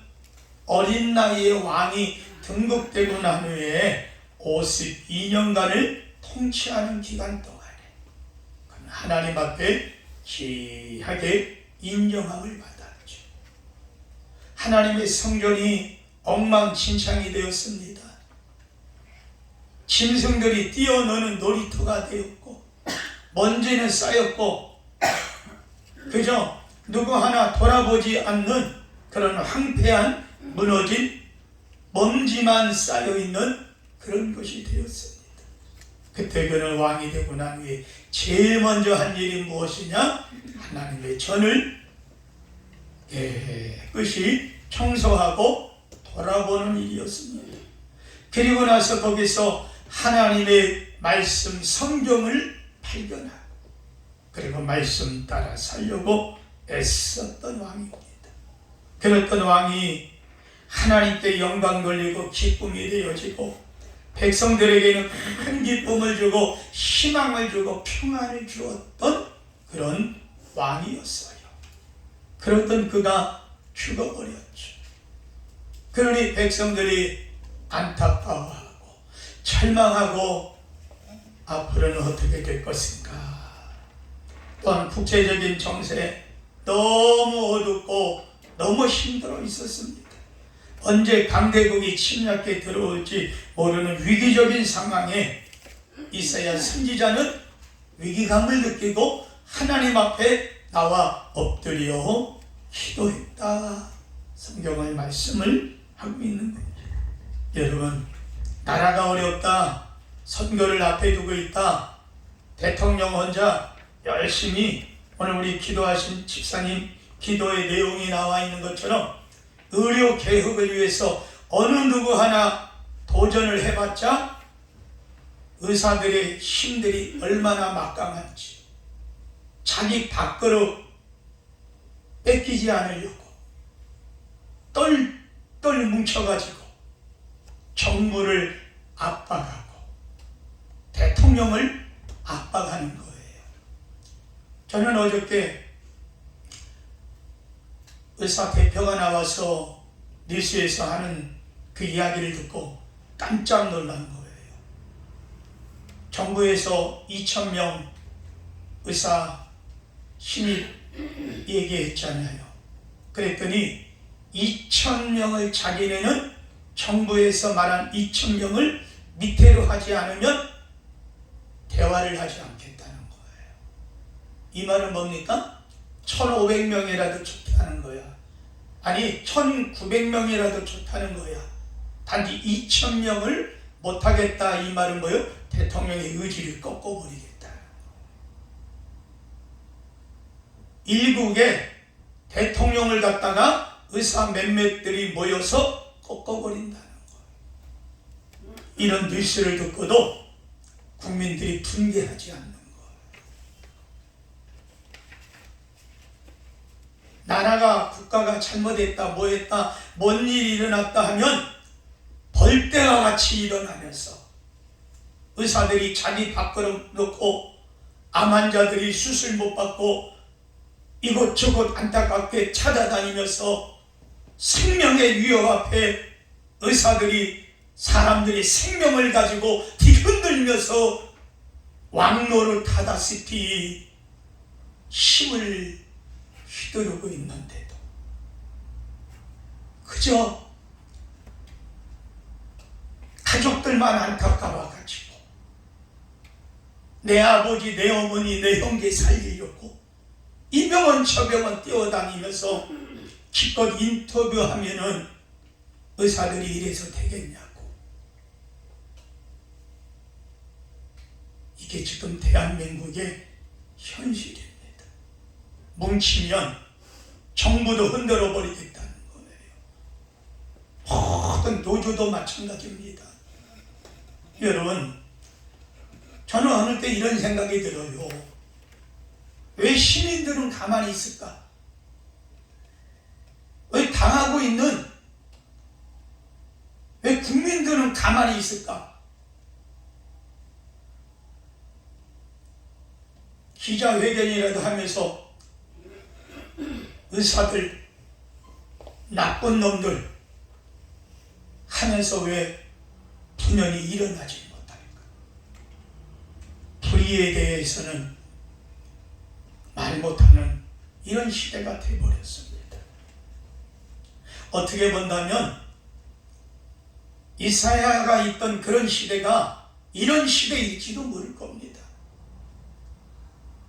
어린 나이에 왕이 등극되고 난 후에 52년간을 통치하는 기간 동안에 하나님 앞에 귀하게 인정함을 받았죠. 하나님의 성전이 엉망진창이 되었습니다. 짐승들이 뛰어노는 놀이터가 되었고 먼지는 쌓였고 그저 누구 하나 돌아보지 않는 그런 황폐한 무너진 먼지만 쌓여있는 그런 것이 되었습니다. 그때 그는 왕이 되고 난 후에 제일 먼저 한 일이 무엇이냐? 하나님의 전을 깨끗이 청소하고 돌아보는 일이었습니다. 그리고 나서 거기서 하나님의 말씀 성경을 발견하고 그리고 말씀 따라 살려고 애썼던 왕입니다. 그랬던 왕이 하나님께 영광 돌리고 기쁨이 되어지고 백성들에게는 큰 기쁨을 주고 희망을 주고 평안을 주었던 그런 왕이었어요. 그랬던 그가 죽어버렸죠. 그러니 백성들이 안타까워하고 절망하고 앞으로는 어떻게 될 것인가. 또한 국제적인 정세 너무 어둡고 너무 힘들어 있었습니다. 언제 강대국이 침략해 들어올지 모르는 위기적인 상황에 이사야 선지자는 위기감을 느끼고 하나님 앞에 나와 엎드려 기도했다. 성경의 말씀을 하고 있는 겁니다. 여러분, 나라가 어렵다. 선거를 앞에 두고 있다. 대통령 혼자 열심히 오늘 우리 기도하신 집사님 기도의 내용이 나와 있는 것처럼 의료 개혁을 위해서 어느 누구 하나 도전을 해봤자 의사들의 힘들이 얼마나 막강한지 자기 밥그릇 뺏기지 않으려고 똘똘 뭉쳐가지고 정부를 압박하고 대통령을 압박하는 거예요. 저는 어저께 의사 대표가 나와서 뉴스에서 하는 그 이야기를 듣고 깜짝 놀란 거예요. 정부에서 2,000명 의사 신입 얘기했잖아요. 그랬더니 2,000명을 자기네는 정부에서 말한 2,000명을 밑으로 하지 않으면 대화를 하지 않겠다는 거예요. 이 말은 뭡니까? 1,500명이라도 좋다는 거야. 아니 1,900명이라도 좋다는 거야. 단지 2,000명을 못하겠다 이 말은 뭐예요? 대통령의 의지를 꺾어버리겠다. 일국의 대통령을 갖다가 의사 몇몇들이 모여서 꺾어버린다는 거예요. 이런 뉴스를 듣고도 국민들이 분개하지 않는 거예요. 나라가 국가가 잘못했다 뭐했다 뭔 일이 일어났다 하면 벌떼와 같이 일어나면서 의사들이 자기 밥그릇 놓고 암 환자들이 수술 못 받고 이곳저곳 안타깝게 찾아다니면서 생명의 위협 앞에 의사들이 사람들이 생명을 가지고 뒤흔들면서 왕노릇 하다시피 힘을 휘두르고 있는데도 그저 가족들만 안타까워가지고 내 아버지, 내 어머니, 내 형제 살리려고 이 병원 저 병원 뛰어다니면서 기껏 인터뷰하면은 의사들이 이래서 되겠냐고. 이게 지금 대한민국의 현실입니다. 뭉치면 정부도 흔들어 버리겠다는 거예요. 모든 노조도 마찬가지입니다. 여러분, 저는 어느 때 이런 생각이 들어요. 왜 시민들은 가만히 있을까? 왜 당하고 있는, 왜 국민들은 가만히 있을까? 기자회견이라도 하면서 의사들, 나쁜 놈들 하면서 왜 분연히 일어나지 못할까? 불의에 대해서는 말 못하는 이런 시대가 되어버렸습니다. 어떻게 본다면 이사야가 있던 그런 시대가 이런 시대일지도 모를 겁니다.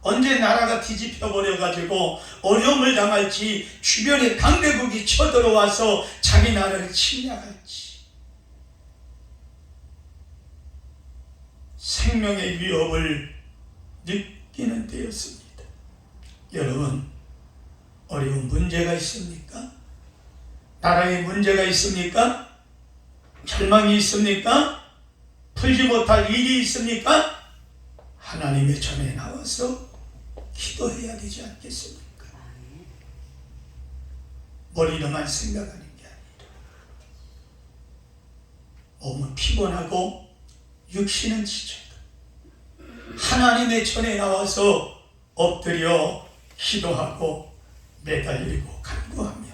언제 나라가 뒤집혀버려가지고 어려움을 당할지, 주변에 강대국이 쳐들어와서 자기 나라를 침략할지, 생명의 위협을 느끼는 때였습니다. 여러분, 어려운 문제가 있습니까? 나라에 문제가 있습니까? 절망이 있습니까? 풀지 못할 일이 있습니까? 하나님의 전에 나와서 기도해야 되지 않겠습니까? 머리로만 생각하는 게 아니라 몸은 피곤하고 육신은 지쳐도 하나님의 전에 나와서 엎드려 기도하고 매달리고 간구하며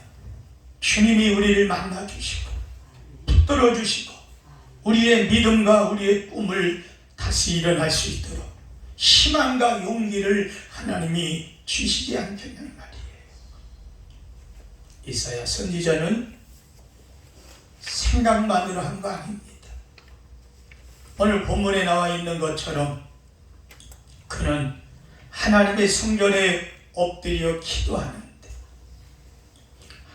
주님이 우리를 만나주시고 붙들어 주시고 우리의 믿음과 우리의 꿈을 다시 일어날 수 있도록 희망과 용기를 하나님이 주시지 않겠냐는 말이에요. 이사야 선지자는 생각만으로 한 거 아닙니다. 오늘 본문에 나와 있는 것처럼 그는 하나님의 성전에 엎드려 기도하는데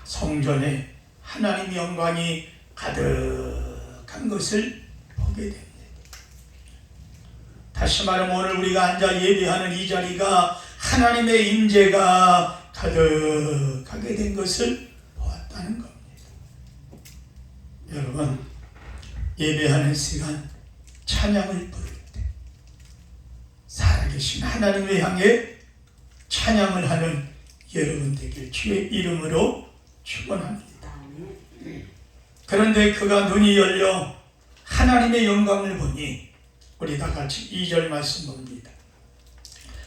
성전에 하나님의 영광이 가득한 것을 보게 됩니다. 다시 말하면 오늘 우리가 앉아 예배하는 이 자리가 하나님의 임재가 가득하게 된 것을 보았다는 겁니다. 여러분, 예배하는 시간 찬양을 부를 때 살아계신 하나님을 향해 찬양을 하는 여러분 되길 주의 이름으로 축원합니다. 그런데 그가 눈이 열려 하나님의 영광을 보니 우리 다 같이 2절 말씀 봅니다.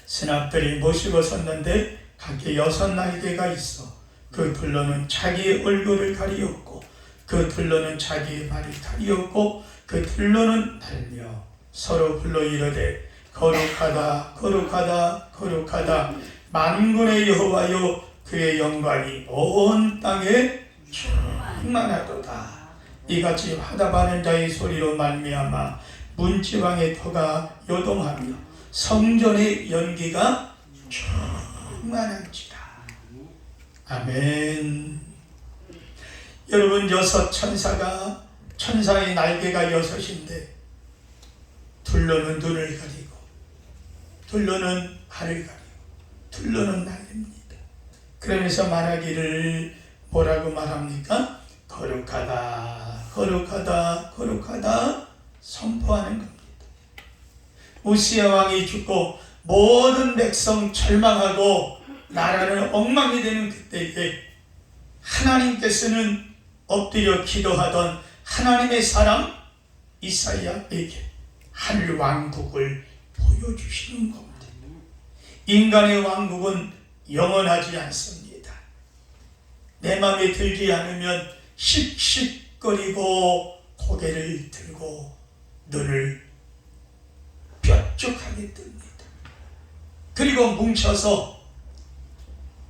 스납들이 모시고 섰는데 각기 6 날개가 있어 그 둘러는 자기의 얼굴을 가리었고 그 둘러는 자기의 발을 가리었고 그 둘러는 날며 서로 불러 이르되 거룩하다 거룩하다 거룩하다 만군의 여호와여 그의 영광이 온 땅에 충만하도다. 이같이 화답하는 자의 소리로 말미암아 문지방의 터가 요동하며 성전의 연기가 충만한지라. 아멘. 여러분, 6 천사의 날개가 6인데 둘러는 눈을 가리고 둘러는 발을 가리고 둘러는 날립니다. 그러면서 말하기를 뭐라고 말합니까? 거룩하다, 거룩하다, 거룩하다 선포하는 겁니다. 우시야 왕이 죽고 모든 백성 절망하고 나라는 엉망이 되는 그때에 하나님께서는 엎드려 기도하던 하나님의 사람 이사야에게 하늘 왕국을 보여주시는 겁니다. 인간의 왕국은 영원하지 않습니다. 내 마음에 들지 않으면 씩씩거리고 고개를 들고 눈을 뾰족하게 뜹니다. 그리고 뭉쳐서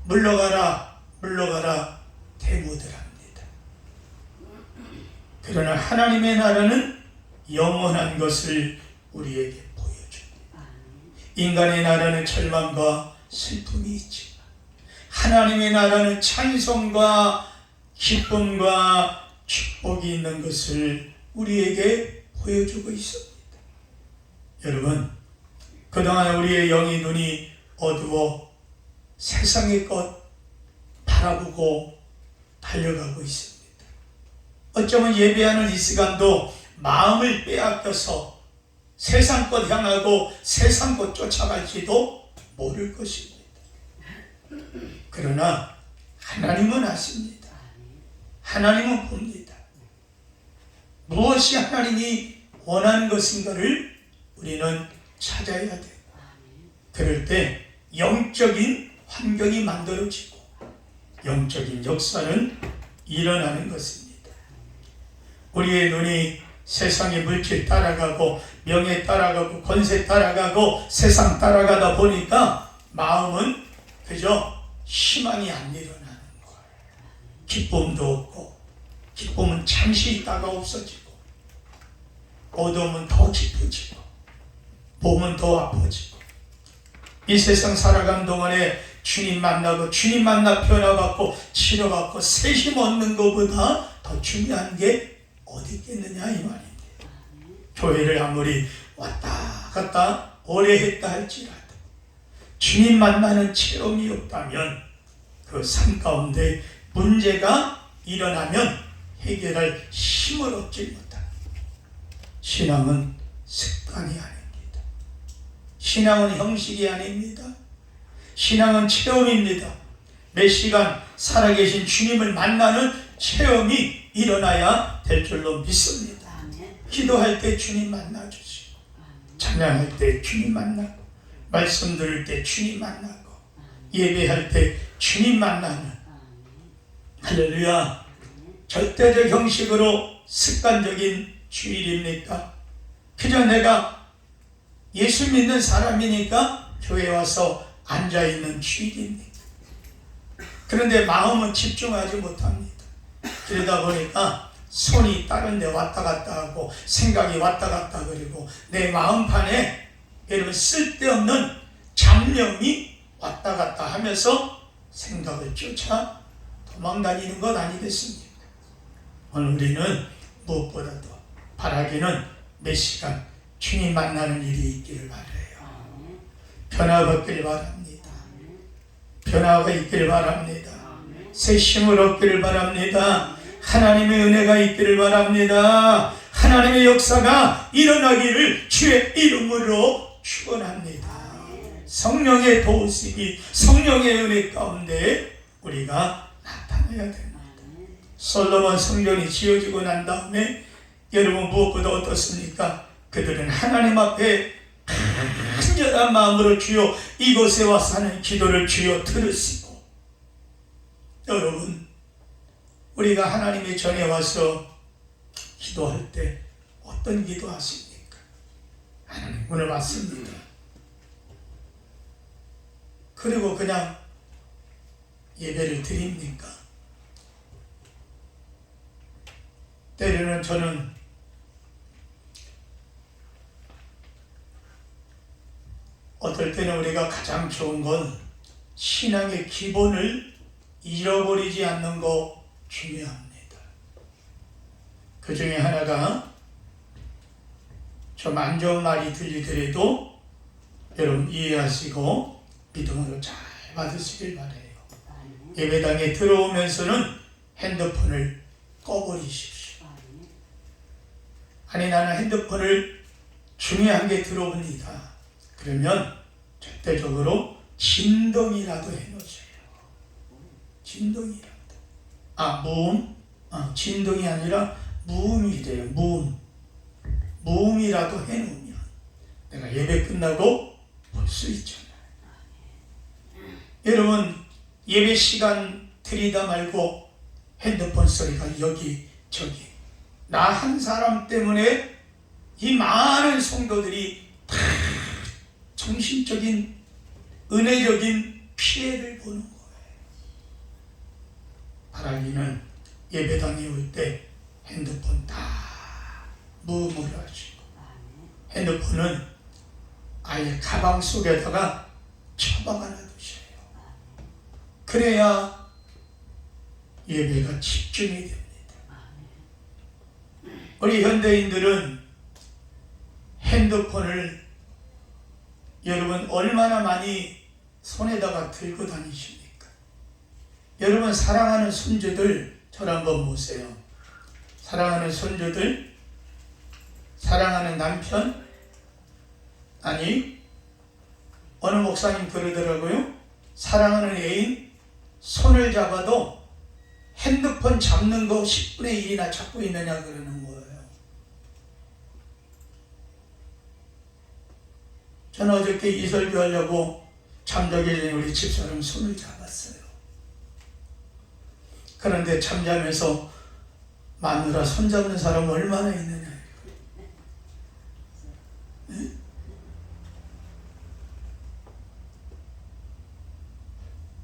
물러가라 물러가라 대모들 합니다. 그러나 하나님의 나라는 영원한 것을 우리에게 보여줍니다. 인간의 나라는 절망과 슬픔이 있지만 하나님의 나라는 찬송과 기쁨과 축복이 있는 것을 우리에게 보여주고 있습니다. 여러분, 그동안 우리의 영의 눈이 어두워 세상의 것 바라보고 달려가고 있습니다. 어쩌면 예배하는 이 시간도 마음을 빼앗겨서 세상 것 향하고 세상 것 쫓아갈지도 모를 것입니다. 그러나 하나님은 아십니다. 하나님은 봅니다. 무엇이 하나님이 원하는 것인가를 우리는 찾아야 돼요. 그럴 때 영적인 환경이 만들어지고 영적인 역사는 일어나는 것입니다. 우리의 눈이 세상의 물질 따라가고 명예 따라가고 권세 따라가고 세상 따라가다 보니까 마음은 그저 희망이 안 일어나는 거예요. 기쁨도 없고 기쁨은 잠시 있다가 없어지고 어두움은 더 깊어지고 몸은 더 아파지고 이 세상 살아가는 동안에 주님 만나고 주님 만나 변화받고 치료받고 세심 얻는 것보다 더 중요한 게 어디 있겠느냐 이 말입니다. 교회를 아무리 왔다 갔다 오래 했다 할지라도 주님 만나는 체험이 없다면 그 삶 가운데 문제가 일어나면 해결할 힘을 얻지 못합니다. 신앙은 습관이 아닙니다. 신앙은 형식이 아닙니다. 신앙은 체험입니다. 몇 시간 살아계신 주님을 만나는 체험이 일어나야 될 줄로 믿습니다. 기도할 때 주님 만나주시고 찬양할 때 주님 만나고 말씀 들을 때 주님 만나고 예배할 때 주님 만나는 할렐루야. 절대적 형식으로 습관적인 주일입니까? 그저 내가 예수 믿는 사람이니까 교회 와서 앉아있는 주일입니까? 그런데 마음은 집중하지 못합니다. 그러다 보니까 손이 다른 데 왔다 갔다 하고 생각이 왔다 갔다 그리고 내 마음판에 여러분 쓸데없는 잡념이 왔다 갔다 하면서 생각을 쫓아 도망다니는 것 아니겠습니까? 오늘 우리는 무엇보다도 바라기는 몇 시간 주님 만나는 일이 있기를 바라요. 변화가 있기를 바랍니다. 변화가 있기를 바랍니다. 새 힘을 얻기를 바랍니다. 하나님의 은혜가 있기를 바랍니다. 하나님의 역사가 일어나기를 주의 이름으로 축원합니다. 성령의 도우심이 성령의 은혜 가운데 우리가 나타나야 됩니다. 솔로몬 성전이 지어지고 난 다음에 여러분 무엇보다 어떻습니까? 그들은 하나님 앞에 간절한 마음으로 주여 이곳에 와서 하는 기도를 주여 들으시고 여러분 우리가 하나님의 전에 와서 기도할 때 어떤 기도 하십니까? 하나님 오늘 왔습니다. 그리고 그냥 예배를 드립니까? 때로는 저는 어떨 때는 우리가 가장 좋은 건 신앙의 기본을 잃어버리지 않는 거 중요합니다. 그 중에 하나가 좀 안 좋은 말이 들리더라도 여러분 이해하시고 믿음으로 잘 받으시길 바라요. 예배당에 들어오면서는 핸드폰을 꺼버리십시오. 아니 나는 핸드폰을 중요한 게 들어옵니다. 그러면 절대적으로 진동이라도 해놓으세요. 진동이라도. 무음? 진동이 아니라 무음이래요. 무음. 무음이라도 해놓으면 내가 예배 끝나고 볼 수 있잖아요. 여러분 예배 시간 들이다 말고 핸드폰 소리가 여기 저기 나 한 사람 때문에 이 많은 성도들이 다 정신적인 은혜적인 피해를 보는 거예요. 바라기는 예배당에 올 때 핸드폰 다 무음으로 하시고 핸드폰은 아예 가방 속에다가 처박아 놔두셔요. 그래야 예배가 집중이 됩니다. 우리 현대인들은 핸드폰을 여러분 얼마나 많이 손에다가 들고 다니십니까? 여러분 사랑하는 손주들 저를 한번 보세요. 사랑하는 손주들, 사랑하는 남편, 아니 어느 목사님 그러더라고요. 사랑하는 애인 손을 잡아도 핸드폰 잡는 거 10분의 1이나 잡고 있느냐 그러는 거예요. 저는 어저께 이 설교하려고 잠자기 전에 우리 집사람 손을 잡았어요. 그런데 잠자면서 마누라 손잡는 사람 얼마나 있느냐. 네?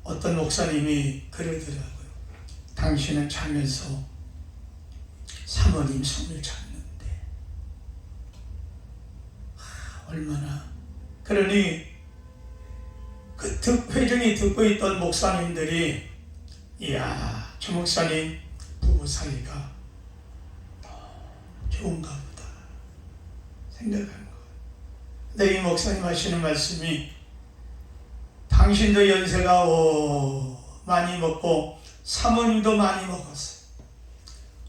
어떤 목사님이 그러더라고요. 당신은 자면서 사모님 손을 잡는데 얼마나. 그러니 그 회중이 듣고 있던 목사님들이 이야 저 목사님 부부 사이가 좋은가 보다 생각한 거예요. 근데 이 목사님 하시는 말씀이 당신도 연세가 많이 먹고 사모님도 많이 먹었어.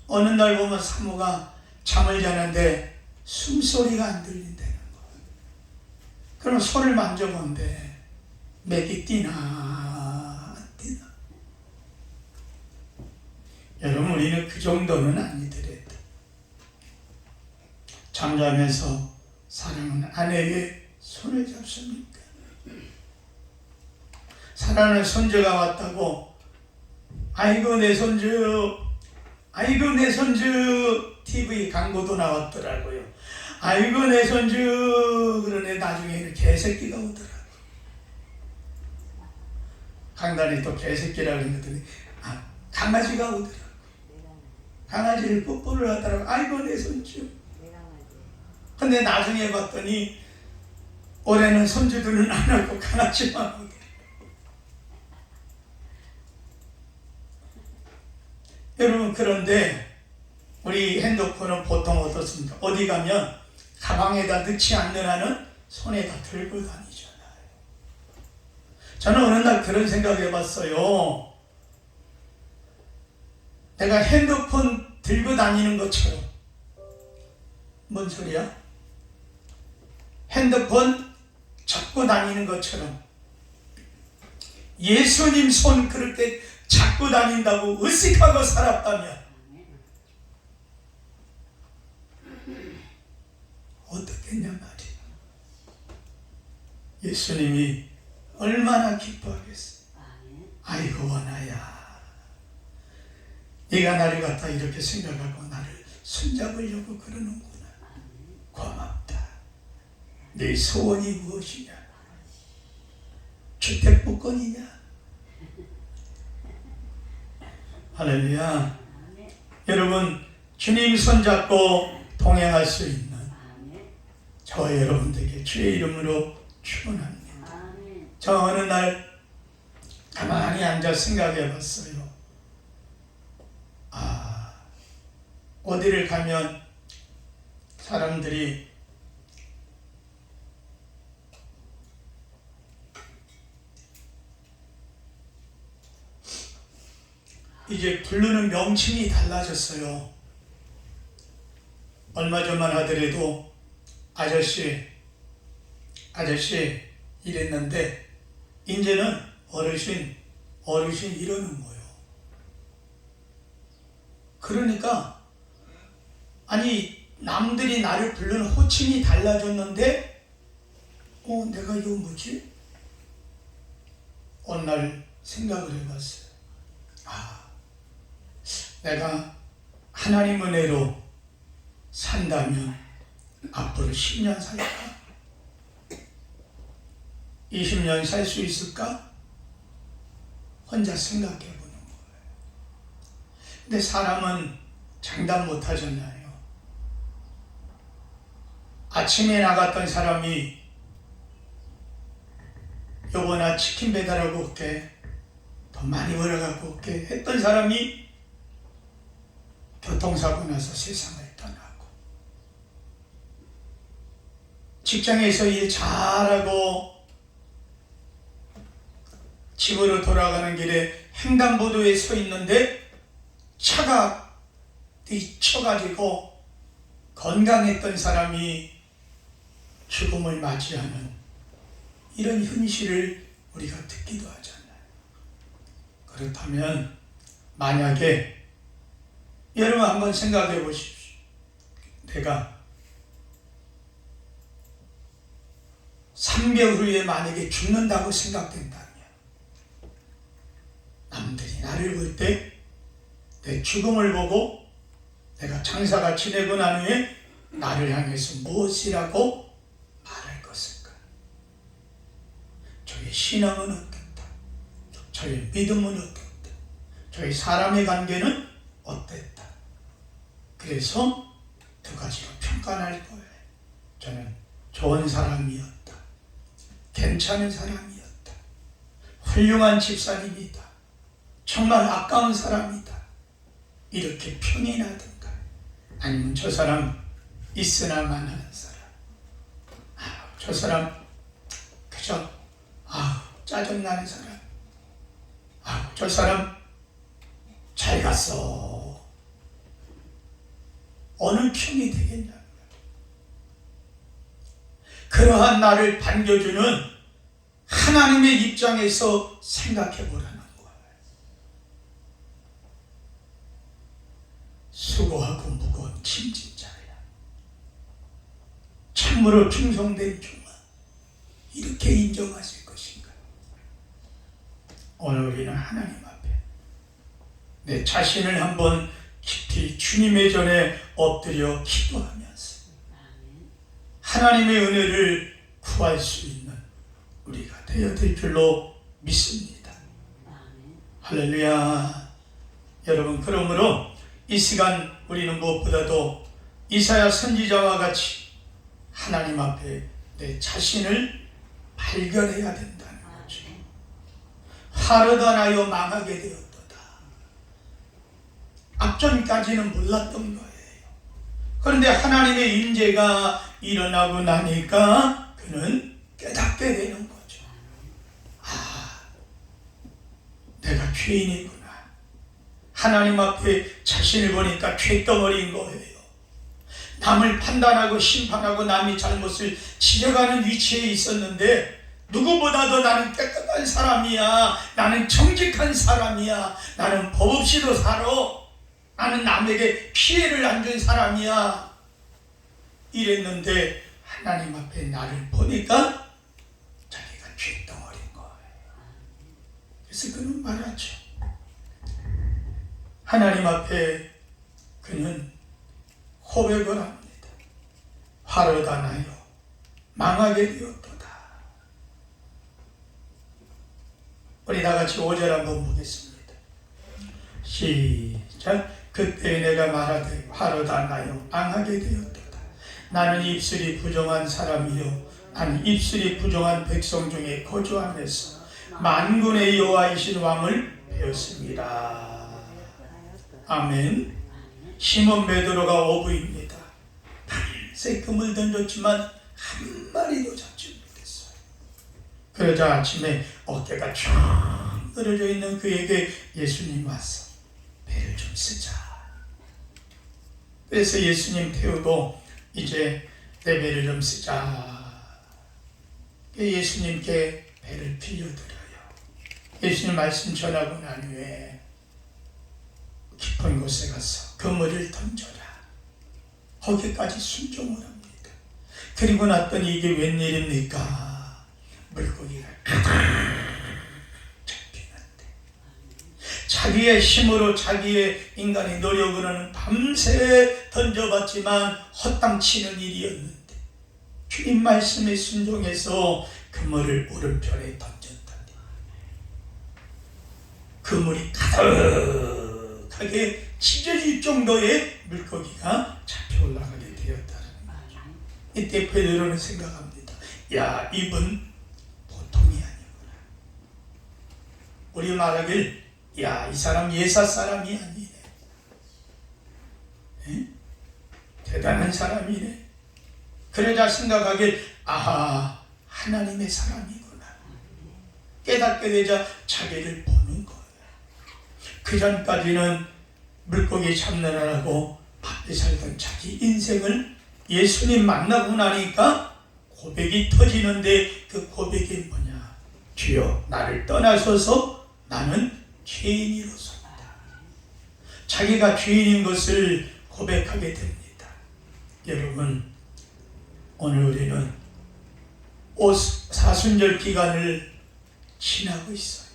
어느 날 보면 사모가 잠을 자는데 숨소리가 안 들린다는 거예요. 그럼 손을 만져본대. 맥이 뛰나 안 뛰나. 여러분 우리는 그 정도는 아니더라도 잠자면서 사랑하는 아내에게 손을 잡습니까? 사랑하는 손주가 왔다고 아이고 내 손주, 아이고 내 손주. TV 광고도 나왔더라고요. 아이고 내 손주. 그러네 나중에는 개새끼가 오더라고요. 강단이 또 개새끼라고 했더니 강아지가 오더라고요. 강아지를 뽀뽀를 하더라고요. 아이고 내 손주. 근데 나중에 봤더니 올해는 손주들은 안 하고 강아지만 하고. 여러분 그런데 우리 핸드폰은 보통 어떻습니까? 어디 가면 가방에다 넣지 않는 한은 손에다 들고 다니잖아요. 저는 어느 날 그런 생각 해봤어요. 내가 핸드폰 들고 다니는 것처럼. 뭔 소리야? 핸드폰 잡고 다니는 것처럼 예수님 손 그렇게 잡고 다닌다고 의식하고 살았다면 어떻겠냐 말이야. 예수님이 얼마나 기뻐하겠어. 아이고 나야, 네가 나를 갖다 이렇게 생각하고 나를 손잡으려고 그러는구나. 고맙다. 네 소원이 무엇이냐? 주택복권이냐? 할렐루야. 여러분 주님 손잡고 동행할 수 있는 저와 여러분들에게 주의 이름으로 축원합니다. 저 어느 날 가만히 앉아 생각해 봤어요. 어디를 가면 사람들이 이제 부르는 명칭이 달라졌어요. 얼마 전만 하더라도 아저씨 이랬는데 이제는 어르신 이러는 거예요. 그러니까 아니 남들이 나를 부르는 호칭이 달라졌는데 내가 이거 뭐지? 어느 날 생각을 해봤어요. 내가 하나님 은혜로 산다면 앞으로 10년 살까? 20년 살 수 있을까? 혼자 생각해 보는 거예요. 근데 사람은 장담 못 하잖아요. 아침에 나갔던 사람이 여보 나 치킨 배달하고 올게, 더 많이 벌어갖고 올게 했던 사람이 교통사고 나서 세상을 떠나고, 직장에서 일 잘하고 집으로 돌아가는 길에 횡단보도에 서 있는데 차가 뒤쳐가지고 건강했던 사람이 죽음을 맞이하는 이런 현실을 우리가 듣기도 하잖아요. 그렇다면 만약에 여러분 한번 생각해 보십시오. 내가 3개월 후에 만약에 죽는다고 생각된다면 남들이 나를 볼 때 내 죽음을 보고 내가 장사가 지내고 난 후에 나를 향해서 무엇이라고 말할 것인가? 저의 신앙은 어떻다? 저의 믿음은 어떻다? 저의 사람의 관계는 어땠다? 그래서 두 가지로 평가할 거예요. 저는 좋은 사람이었다. 괜찮은 사람이었다. 훌륭한 집사님이다. 정말 아까운 사람이다. 이렇게 평이 나든가, 아니면 저 사람 있으나만 하는 사람, 저 사람 그저 짜증나는 사람, 저 사람 잘 갔어. 어느 평이 되겠냐. 그러한 나를 반겨주는 하나님의 입장에서 생각해 보라는 거예요. 수고하고 무거운 짐진 자야, 참으로 충성된 종아, 이렇게 인정하실 것인가? 오늘 우리는 하나님 앞에 내 자신을 한번 깊이 주님의 전에 엎드려 기도하면서 하나님의 은혜를 구할 수 있는 우리가 되어질 줄로 믿습니다. 할렐루야. 여러분, 그러므로 이 시간 우리는 무엇보다도 이사야 선지자와 같이 하나님 앞에 내 자신을 발견해야 된다는 거죠. 화르다 나여 망하게 되었도다. 앞전까지는 몰랐던 거예요. 그런데 하나님의 임재가 일어나고 나니까 그는 깨닫게 되는 거죠. 내가 죄인이구나. 하나님 앞에 자신을 보니까 죄덩어리인 거예요. 남을 판단하고 심판하고 남이 잘못을 지적하는 위치에 있었는데 누구보다도 나는 깨끗한 사람이야. 나는 정직한 사람이야. 나는 법 없이도 살아. 나는 남에게 피해를 안 준 사람이야. 이랬는데 하나님 앞에 나를 보니까 자기가 죄덩어리인 거예요. 그래서 그는 말하죠. 하나님 앞에 그는 고백을 합니다. 화르다 나여 망하게 되었도다. 우리 다같이 5절 한번 보겠습니다. 시작. 그때 내가 말하되 화르다 나여 망하게 되었도다. 나는 입술이 부정한 사람이요 나는 입술이 부정한 백성 중에 거주하면서 만군의 여호와이신 왕을 배웠습니다. 아멘. 시몬 베드로가 어부입니다. 밤새 금을 던졌지만 한 마리도 잡지 못했어요. 그러자 아침에 어깨가 쫙 늘어져 있는 그에게 예수님 와서 좀 쓰자. 그래서 예수님 태우고 이제 내 배를 좀 쓰자. 예수님께 배를 빌려드려요. 예수님 말씀 전하고 난 후에 깊은 곳에 가서 그물을 던져라. 거기까지 순종을 합니다. 그리고 났더니 이게 웬일입니까? 물고기가 잡히는데 자기의 힘으로 자기의 인간의 노력으로는 밤새 던져봤지만 헛땅치는 일이었는데 주님 말씀에 순종해서 그물을 오른편에 던졌다니 그물이 가득하게 찢어질 정도의 물고기가 잡혀 올라가게 되었다는 거죠. 이때 베드로는 생각합니다. 야, 이분 보통이 아니구나. 우리 말하길 야, 이 사람 예사 사람이 아니네. 에? 대단한 사람이네. 그러자 생각하길 아하, 하나님의 사람이구나. 깨닫게 되자 자기를 보는 거예요. 그 전까지는 물고기 잡느라고 바삐 살던 자기 인생을 예수님 만나고 나니까 고백이 터지는데 그 고백이 뭐냐? 주여 나를 떠나소서 나는 죄인이로소이다. 자기가 죄인인 것을 고백하게 됩니다. 여러분, 오늘 우리는 사순절 기간을 지나고 있어요.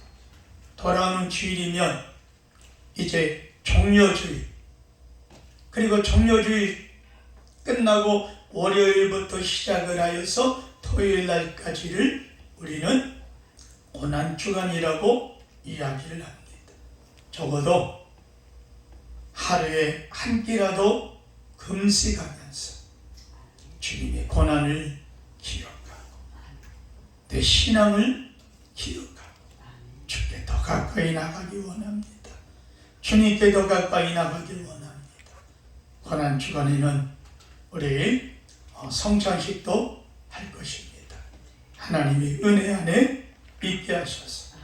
돌아오는 주일이면 이제 종려주일, 그리고 종려주일 끝나고 월요일부터 시작을 하여서 토요일 날까지를 우리는 고난주간이라고 이야기를 합니다. 적어도 하루에 한 끼라도 금식하면서 주님의 고난을 기억하고 내 신앙을 기억하고 주께 더 가까이 나가기 원합니다. 주님께 더 가까이 나가길 원합니다. 고난주간에는 우리 성찬식도 할 것입니다. 하나님의 은혜 안에 있게 하셔서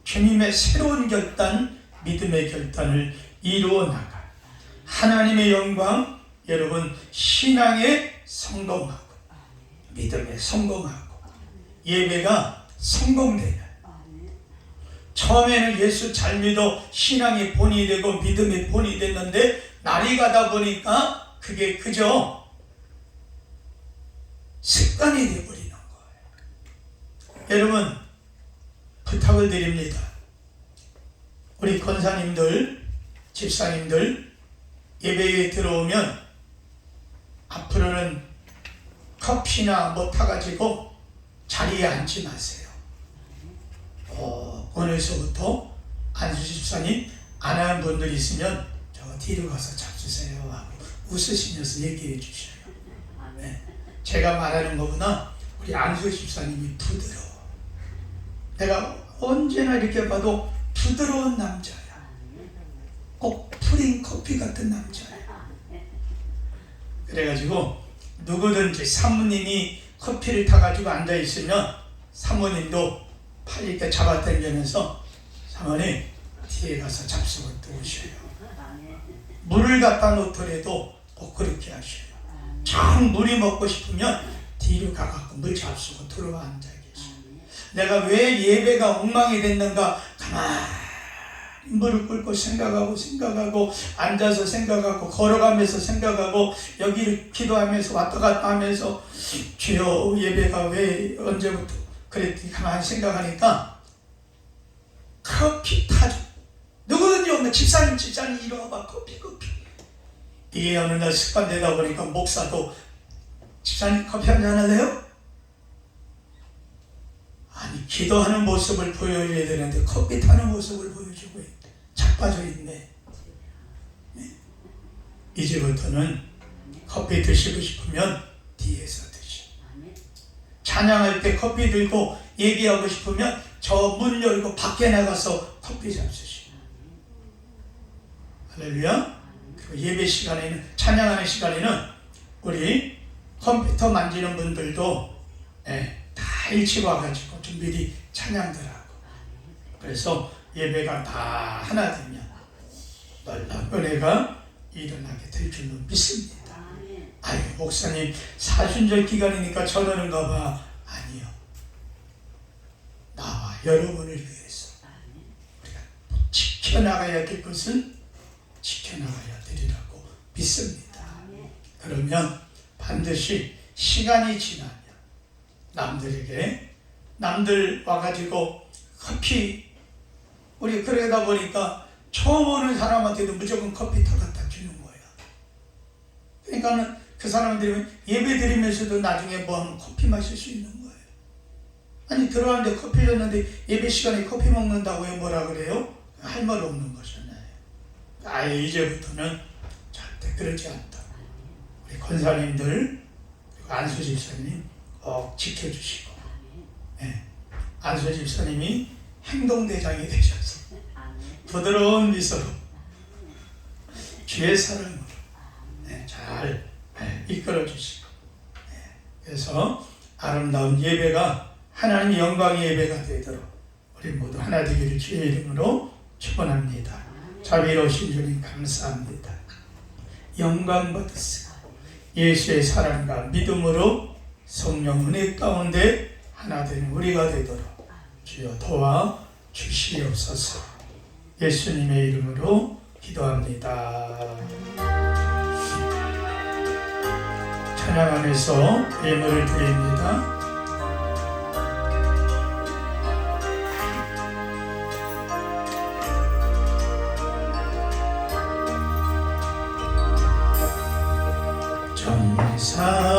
주님의 새로운 결단, 믿음의 결단을 이루어 나가 하나님의 영광, 여러분 신앙에 성공하고 믿음에 성공하고 예배가 성공되는, 처음에는 예수 잘 믿어 신앙이 본이 되고 믿음이 본이 됐는데 날이 가다 보니까 그게 그저 습관이 되어버리는 거예요. 여러분, 부탁을 드립니다. 우리 권사님들, 집사님들 예배에 들어오면 앞으로는 커피나 뭐 타가지고 자리에 앉지 마세요. 오늘서부터 안수 집사님 안 하는 분들 있으면 저 뒤로 가서 잡수세요 하고 웃으시면서 얘기해 주셔요. 네. 제가 말하는 거보다 우리 안수 집사님이 부드러워. 내가 언제나 이렇게 봐도 부드러운 남자야. 꼭 프린 커피 같은 남자야. 그래가지고 누구든지 사모님이 커피를 타가지고 앉아있으면 사모님도 팔 이렇게 잡아당기면서 사모님 뒤에 가서 잡수고 또 오셔요. 물을 갖다 놓더라도 꼭 그렇게 하셔요. 참 물이 먹고 싶으면 뒤로 가갖고 물 잡수고 들어와 앉아 계셔요. 내가 왜 예배가 엉망이 됐는가 가만히 무릎 꿇고 생각하고 앉아서 생각하고 걸어가면서 생각하고 여기를 기도하면서 왔다 갔다 하면서 주여 예배가 왜 언제부터 그랬더니 가만히 생각하니까 커피 타죠. 누구든지 오면 집사님 이리 와봐 커피. 이게 어느 날 습관되다 보니까 목사도 집사님 커피 한잔 할래요? 아니 기도하는 모습을 보여줘야 되는데 커피 타는 모습을 보여주고 있대. 자빠져 있네. 네? 이제부터는 커피 드시고 싶으면 뒤에서 드시오. 찬양할 때 커피 들고 얘기하고 싶으면 저 문 열고 밖에 나가서 커피 잡수시오. 할렐루야. 그리고 예배 시간에는, 찬양하는 시간에는 우리 컴퓨터 만지는 분들도 다 일찍 와가지고 좀 미리 찬양들 하고, 그래서 예배가 다 하나 되면 놀라운 은혜가 일어나게 될 줄로 믿습니다. 아멘. 아유 목사님 사순절 기간이니까 저러는가 봐. 아니요. 나와 여러분을 위해서 우리가 지켜나가야 될 것을 지켜나가야 되리라고 믿습니다. 아멘. 그러면 반드시 시간이 지나면 남들 와가지고 커피 우리 그러다 보니까 처음 오는 사람한테도 무조건 커피 다 갖다 주는 거야. 그러니까는 그 사람들이 예배 드리면서도 나중에 뭐 하면 커피 마실 수 있는 거예요. 아니 들어왔는데 커피 줬는데 예배 시간에 커피 먹는다고 해 뭐라 그래요? 할 말 없는 거잖아요. 아예 이제부터는 절대 그러지 않다. 우리 권사님들 그리고 안수 집사님 꼭 지켜주시고 안수 집사님이 행동대장이 되셔서 부드러운 미소로 주의 사랑으로 잘 이끌어 주시고 그래서 아름다운 예배가 하나님 영광의 예배가 되도록 우리 모두 하나 되기를 주의 이름으로 축원합니다. 자비로우신 주님 감사합니다. 영광 받으시고 예수의 사랑과 믿음으로 성령 은혜 가운데 하나 되는 우리가 되도록 주여 도와 주시옵소서. 예수님의 이름으로 기도합니다. 찬양하면서 예물을 드립니다.